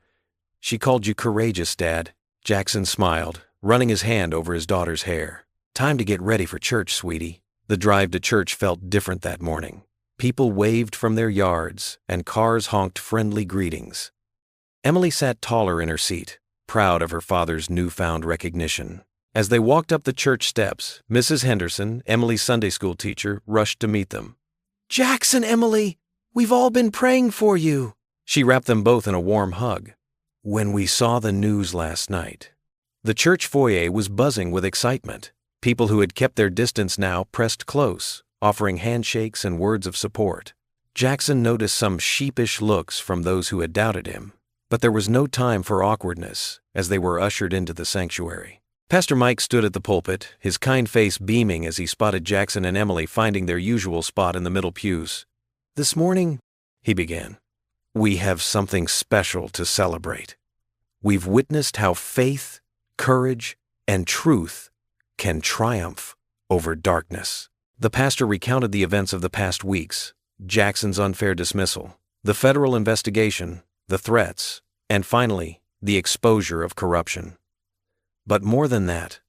"She called you courageous, Dad." Jackson smiled, running his hand over his daughter's hair. "Time to get ready for church, sweetie." The drive to church felt different that morning. People waved from their yards, and cars honked friendly greetings. Emily sat taller in her seat, proud of her father's newfound recognition. As they walked up the church steps, Mrs. Henderson, Emily's Sunday school teacher, rushed to meet them. "Jackson, Emily, we've all been praying for you." She wrapped them both in a warm hug. "When we saw the news last night." The church foyer was buzzing with excitement. People who had kept their distance now pressed close, offering handshakes and words of support. Jackson noticed some sheepish looks from those who had doubted him, but there was no time for awkwardness as they were ushered into the sanctuary. Pastor Mike stood at the pulpit, his kind face beaming as he spotted Jackson and Emily finding their usual spot in the middle pews. "This morning," he began, "we have something special to celebrate. We've witnessed how faith, courage, and truth can triumph over darkness." The pastor recounted the events of the past weeks, Jackson's unfair dismissal, the federal investigation, the threats, and finally, the exposure of corruption. "But more than that,"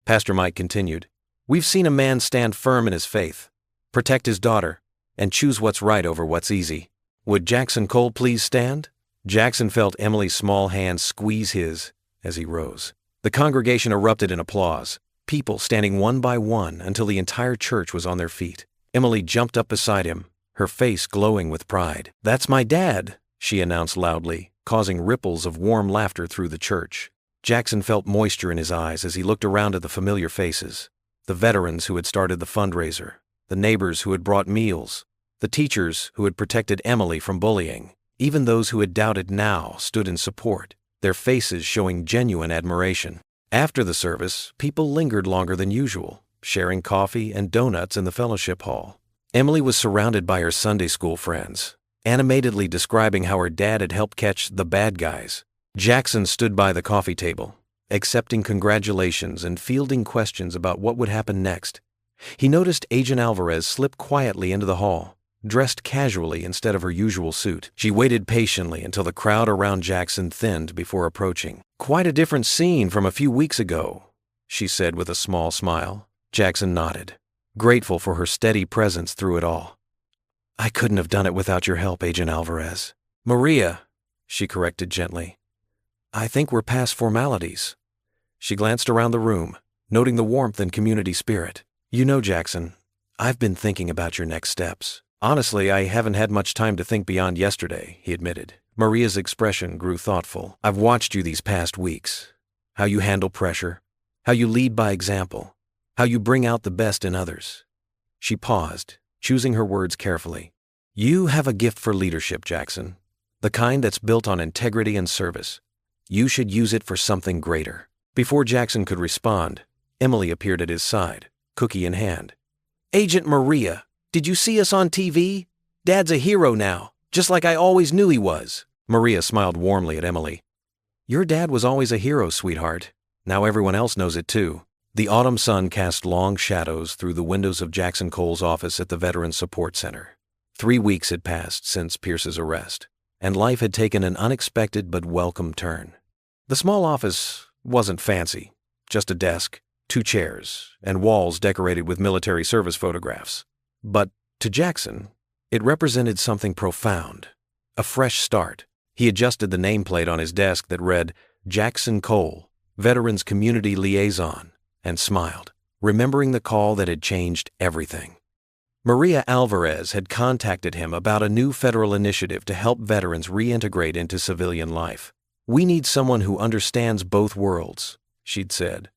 Pastor Mike continued, "we've seen a man stand firm in his faith, protect his daughter, and choose what's right over what's easy. Would Jackson Cole please stand?" Jackson felt Emily's small hand squeeze his as he rose. The congregation erupted in applause, people standing one by one until the entire church was on their feet. Emily jumped up beside him, her face glowing with pride. "That's my dad," she announced loudly, causing ripples of warm laughter through the church. Jackson felt moisture in his eyes as he looked around at the familiar faces, the veterans who had started the fundraiser, the neighbors who had brought meals, the teachers who had protected Emily from bullying. Even those who had doubted now stood in support, their faces showing genuine admiration. After the service, people lingered longer than usual, sharing coffee and donuts in the fellowship hall. Emily was surrounded by her Sunday school friends, animatedly describing how her dad had helped catch the bad guys. Jackson stood by the coffee table, accepting congratulations and fielding questions about what would happen next. He noticed Agent Alvarez slip quietly into the hall, dressed casually instead of her usual suit. She waited patiently until the crowd around Jackson thinned before approaching. "Quite a different scene from a few weeks ago," she said with a small smile. Jackson nodded, grateful for her steady presence through it all. "I couldn't have done it without your help, Agent Alvarez." "Maria," she corrected gently. "I think we're past formalities." She glanced around the room, noting the warmth and community spirit. "You know, Jackson, I've been thinking about your next steps." "Honestly, I haven't had much time to think beyond yesterday," he admitted. Maria's expression grew thoughtful. "I've watched you these past weeks. How you handle pressure, how you lead by example, how you bring out the best in others." She paused, choosing her words carefully. "You have a gift for leadership, Jackson, the kind that's built on integrity and service. You should use it for something greater." Before Jackson could respond, Emily appeared at his side, cookie in hand. "Agent Maria, did you see us on TV? Dad's a hero now, just like I always knew he was." Maria smiled warmly at Emily. "Your dad was always a hero, sweetheart. Now everyone else knows it too." The autumn sun cast long shadows through the windows of Jackson Cole's office at the Veterans Support Center. 3 weeks had passed since Pierce's arrest, and life had taken an unexpected but welcome turn. The small office wasn't fancy, just a desk, 2 chairs, and walls decorated with military service photographs. But to Jackson, it represented something profound, a fresh start. He adjusted the nameplate on his desk that read, "Jackson Cole, Veterans Community Liaison," and smiled, remembering the call that had changed everything. Maria Alvarez had contacted him about a new federal initiative to help veterans reintegrate into civilian life. "We need someone who understands both worlds," she'd said.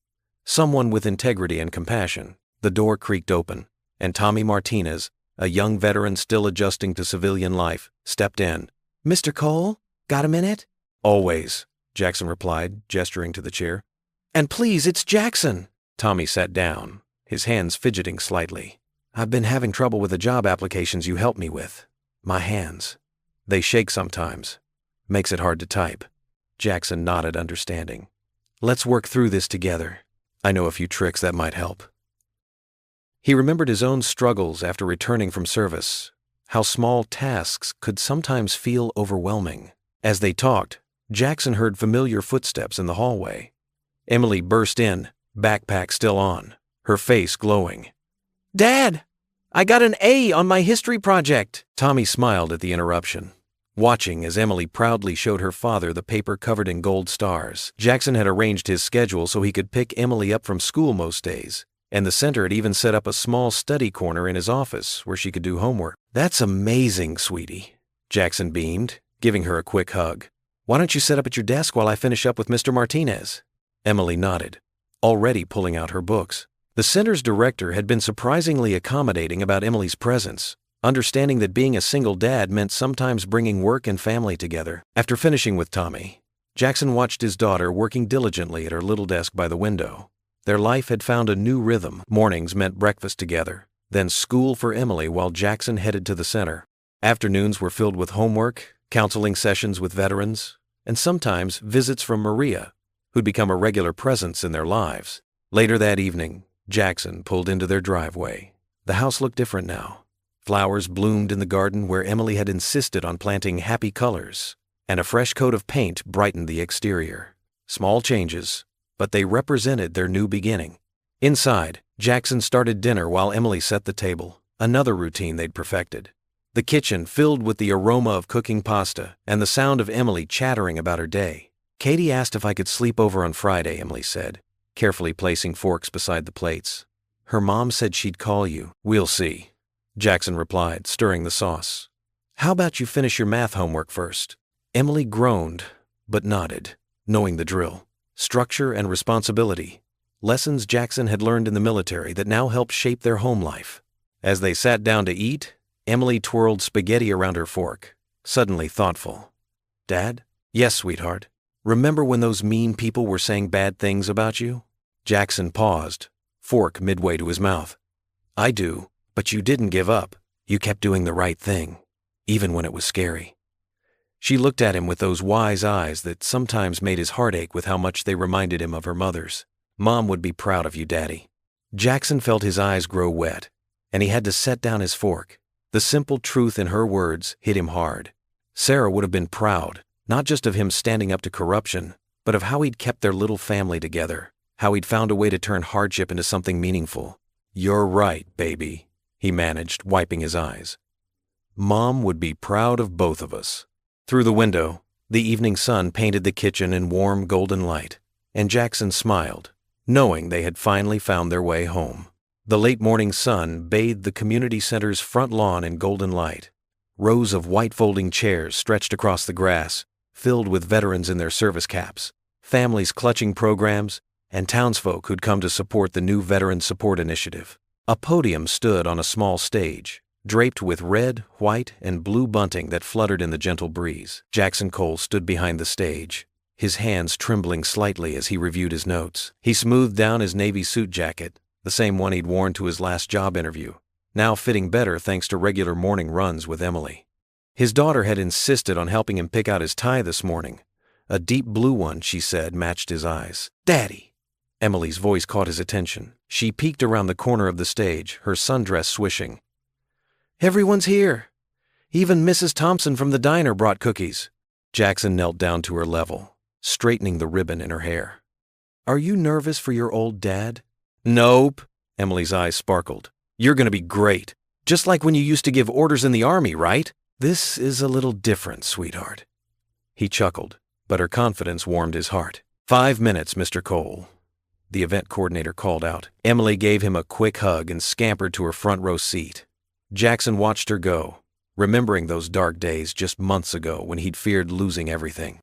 "Someone with integrity and compassion." The door creaked open, and Tommy Martinez, a young veteran still adjusting to civilian life, stepped in. "Mr. Cole, got a minute?" "Always," Jackson replied, gesturing to the chair. "And please, it's Jackson." Tommy sat down, his hands fidgeting slightly. "I've been having trouble with the job applications you helped me with. My hands. They shake sometimes. Makes it hard to type." Jackson nodded, understanding. "Let's work through this together. I know a few tricks that might help." He remembered his own struggles after returning from service, how small tasks could sometimes feel overwhelming. As they talked, Jackson heard familiar footsteps in the hallway. Emily burst in, backpack still on, her face glowing. "Dad, I got an A on my history project." Tommy smiled at the interruption, watching as Emily proudly showed her father the paper covered in gold stars. Jackson had arranged his schedule so he could pick Emily up from school most days, and the center had even set up a small study corner in his office where she could do homework. "That's amazing, sweetie," Jackson beamed, giving her a quick hug. "Why don't you sit up at your desk while I finish up with Mr. Martinez?" Emily nodded, already pulling out her books. The center's director had been surprisingly accommodating about Emily's presence, understanding that being a single dad meant sometimes bringing work and family together. After finishing with Tommy, Jackson watched his daughter working diligently at her little desk by the window. Their life had found a new rhythm. Mornings meant breakfast together, then school for Emily while Jackson headed to the center. Afternoons were filled with homework, counseling sessions with veterans, and sometimes visits from Maria, who'd become a regular presence in their lives. Later that evening, Jackson pulled into their driveway. The house looked different now. Flowers bloomed in the garden where Emily had insisted on planting happy colors, and a fresh coat of paint brightened the exterior. Small changes, but they represented their new beginning. Inside, Jackson started dinner while Emily set the table, another routine they'd perfected. The kitchen filled with the aroma of cooking pasta and the sound of Emily chattering about her day. "Katie asked if I could sleep over on Friday," Emily said, carefully placing forks beside the plates. "Her mom said she'd call you." "We'll see," Jackson replied, stirring the sauce. "How about you finish your math homework first?" Emily groaned, but nodded, knowing the drill. Structure and responsibility, lessons Jackson had learned in the military that now helped shape their home life. As they sat down to eat, Emily twirled spaghetti around her fork, suddenly thoughtful. "Dad?" "Yes, sweetheart. Remember when those mean people were saying bad things about you?" Jackson paused, fork midway to his mouth. "I do, but you didn't give up. You kept doing the right thing, even when it was scary." She looked at him with those wise eyes that sometimes made his heart ache with how much they reminded him of her mother's. "Mom would be proud of you, Daddy." Jackson felt his eyes grow wet, and he had to set down his fork. The simple truth in her words hit him hard. Sarah would have been proud, not just of him standing up to corruption, but of how he'd kept their little family together, how he'd found a way to turn hardship into something meaningful. "You're right, baby," he managed, wiping his eyes. "Mom would be proud of both of us." Through the window, the evening sun painted the kitchen in warm golden light, and Jackson smiled, knowing they had finally found their way home. The late morning sun bathed the community center's front lawn in golden light. Rows of white folding chairs stretched across the grass, filled with veterans in their service caps, families clutching programs, and townsfolk who'd come to support the new Veteran Support Initiative. A podium stood on a small stage, draped with red, white, and blue bunting that fluttered in the gentle breeze. Jackson Cole stood behind the stage, his hands trembling slightly as he reviewed his notes. He smoothed down his navy suit jacket, the same one he'd worn to his last job interview, now fitting better thanks to regular morning runs with Emily. His daughter had insisted on helping him pick out his tie this morning. A deep blue one, she said, matched his eyes. "Daddy!" Emily's voice caught his attention. She peeked around the corner of the stage, her sundress swishing. "Everyone's here. Even Mrs. Thompson from the diner brought cookies." Jackson knelt down to her level, straightening the ribbon in her hair. "Are you nervous for your old dad?" "Nope." Emily's eyes sparkled. "You're going to be great. Just like when you used to give orders in the army, right?" "This is a little different, sweetheart." He chuckled, but her confidence warmed his heart. "5 minutes, Mr. Cole," the event coordinator called out. Emily gave him a quick hug and scampered to her front row seat. Jackson watched her go, remembering those dark days just months ago when he'd feared losing everything.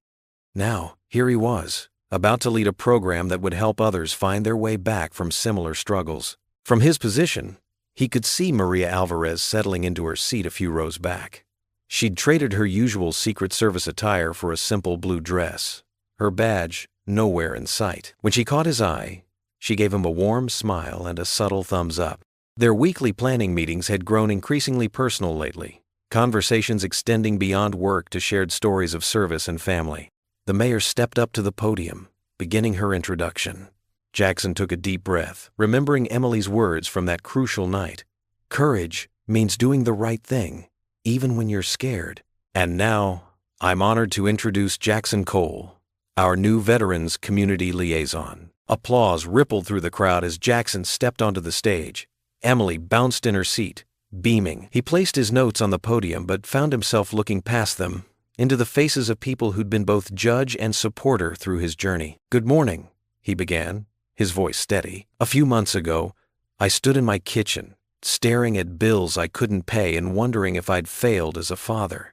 Now, here he was, about to lead a program that would help others find their way back from similar struggles. From his position, He could see Maria Alvarez settling into her seat a few rows back. She'd traded her usual Secret Service attire for a simple blue dress, her badge nowhere in sight. When she caught his eye, she gave him a warm smile and a subtle thumbs up. Their weekly planning meetings had grown increasingly personal lately, conversations extending beyond work to shared stories of service and family. The mayor stepped up to the podium, beginning her introduction. Jackson took a deep breath, remembering Emily's words from that crucial night. Courage means doing the right thing, even when you're scared. And now, I'm honored to introduce Jackson Cole, our new Veterans Community Liaison. Applause rippled through the crowd as Jackson stepped onto the stage. Emily bounced in her seat, beaming. He placed his notes on the podium but found himself looking past them, into the faces of people who'd been both judge and supporter through his journey. "Good morning," he began, his voice steady. "A few months ago, I stood in my kitchen, staring at bills I couldn't pay and wondering if I'd failed as a father."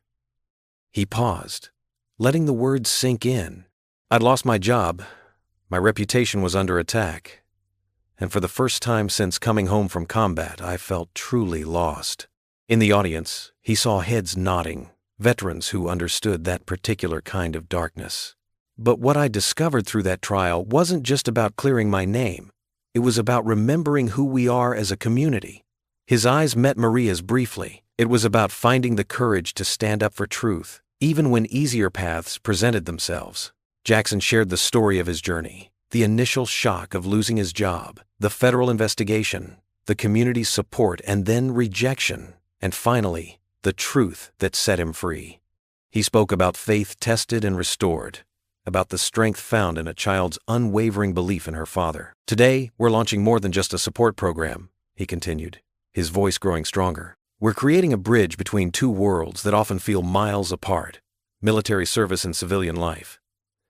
He paused, letting the words sink in. "I'd lost my job. My reputation was under attack. And for the first time since coming home from combat, I felt truly lost." In the audience, he saw heads nodding, veterans who understood that particular kind of darkness. "But what I discovered through that trial wasn't just about clearing my name. It was about remembering who we are as a community." His eyes met Maria's briefly. It was about finding the courage to stand up for truth, even when easier paths presented themselves. Jackson shared the story of his journey, the initial shock of losing his job, the federal investigation, the community's support, and then rejection, and finally, the truth that set him free. He spoke about faith tested and restored, about the strength found in a child's unwavering belief in her father. "Today, we're launching more than just a support program," he continued, his voice growing stronger. "We're creating a bridge between two worlds that often feel miles apart: military service and civilian life.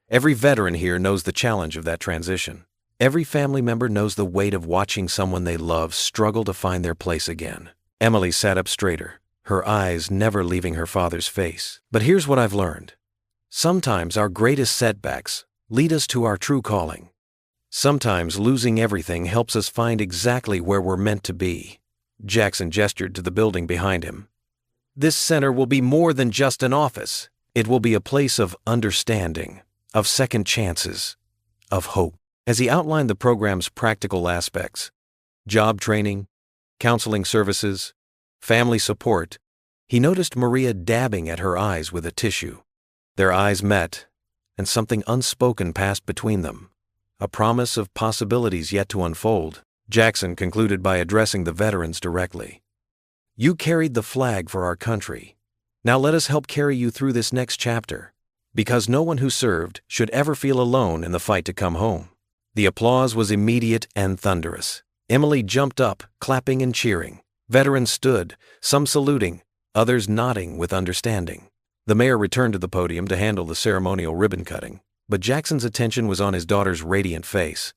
Every veteran here knows the challenge of that transition. Every family member knows the weight of watching someone they love struggle to find their place again." Emily sat up straighter, her eyes never leaving her father's face. "But here's what I've learned. Sometimes our greatest setbacks lead us to our true calling. Sometimes losing everything helps us find exactly where we're meant to be." Jackson gestured to the building behind him. "This center will be more than just an office. It will be a place of understanding, of second chances, of hope." As he outlined the program's practical aspects, job training, counseling services, family support, he noticed Maria dabbing at her eyes with a tissue. Their eyes met, and something unspoken passed between them, a promise of possibilities yet to unfold. Jackson concluded by addressing the veterans directly. "You carried the flag for our country. Now let us help carry you through this next chapter, because no one who served should ever feel alone in the fight to come home." The applause was immediate and thunderous. Emily jumped up, clapping and cheering. Veterans stood, some saluting, others nodding with understanding. The mayor returned to the podium to handle the ceremonial ribbon cutting, but Jackson's attention was on his daughter's radiant face.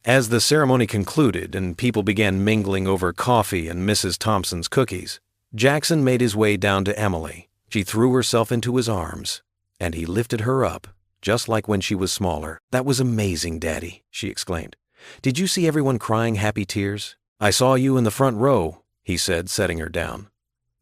As the ceremony concluded and people began mingling over coffee and Mrs. Thompson's cookies, Jackson made his way down to Emily. She threw herself into his arms, and he lifted her up, just like when she was smaller. "That was amazing, Daddy," she exclaimed. "Did you see everyone crying happy tears?" "I saw you in the front row," he said, setting her down.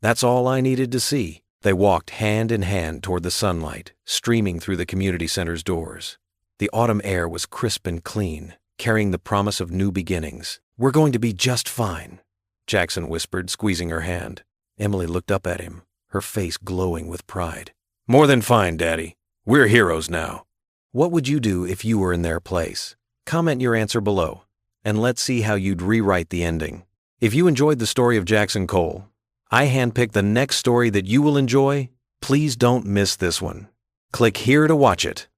"That's all I needed to see." They walked hand in hand toward the sunlight, streaming through the community center's doors. The autumn air was crisp and clean, carrying the promise of new beginnings. "We're going to be just fine," Jackson whispered, squeezing her hand. Emily looked up at him, her face glowing with pride. "More than fine, Daddy. We're heroes now." What would you do if you were in their place? Comment your answer below, and let's see how you'd rewrite the ending. If you enjoyed the story of Jackson Cole, I handpicked the next story that you will enjoy. Please don't miss this one. Click here to watch it.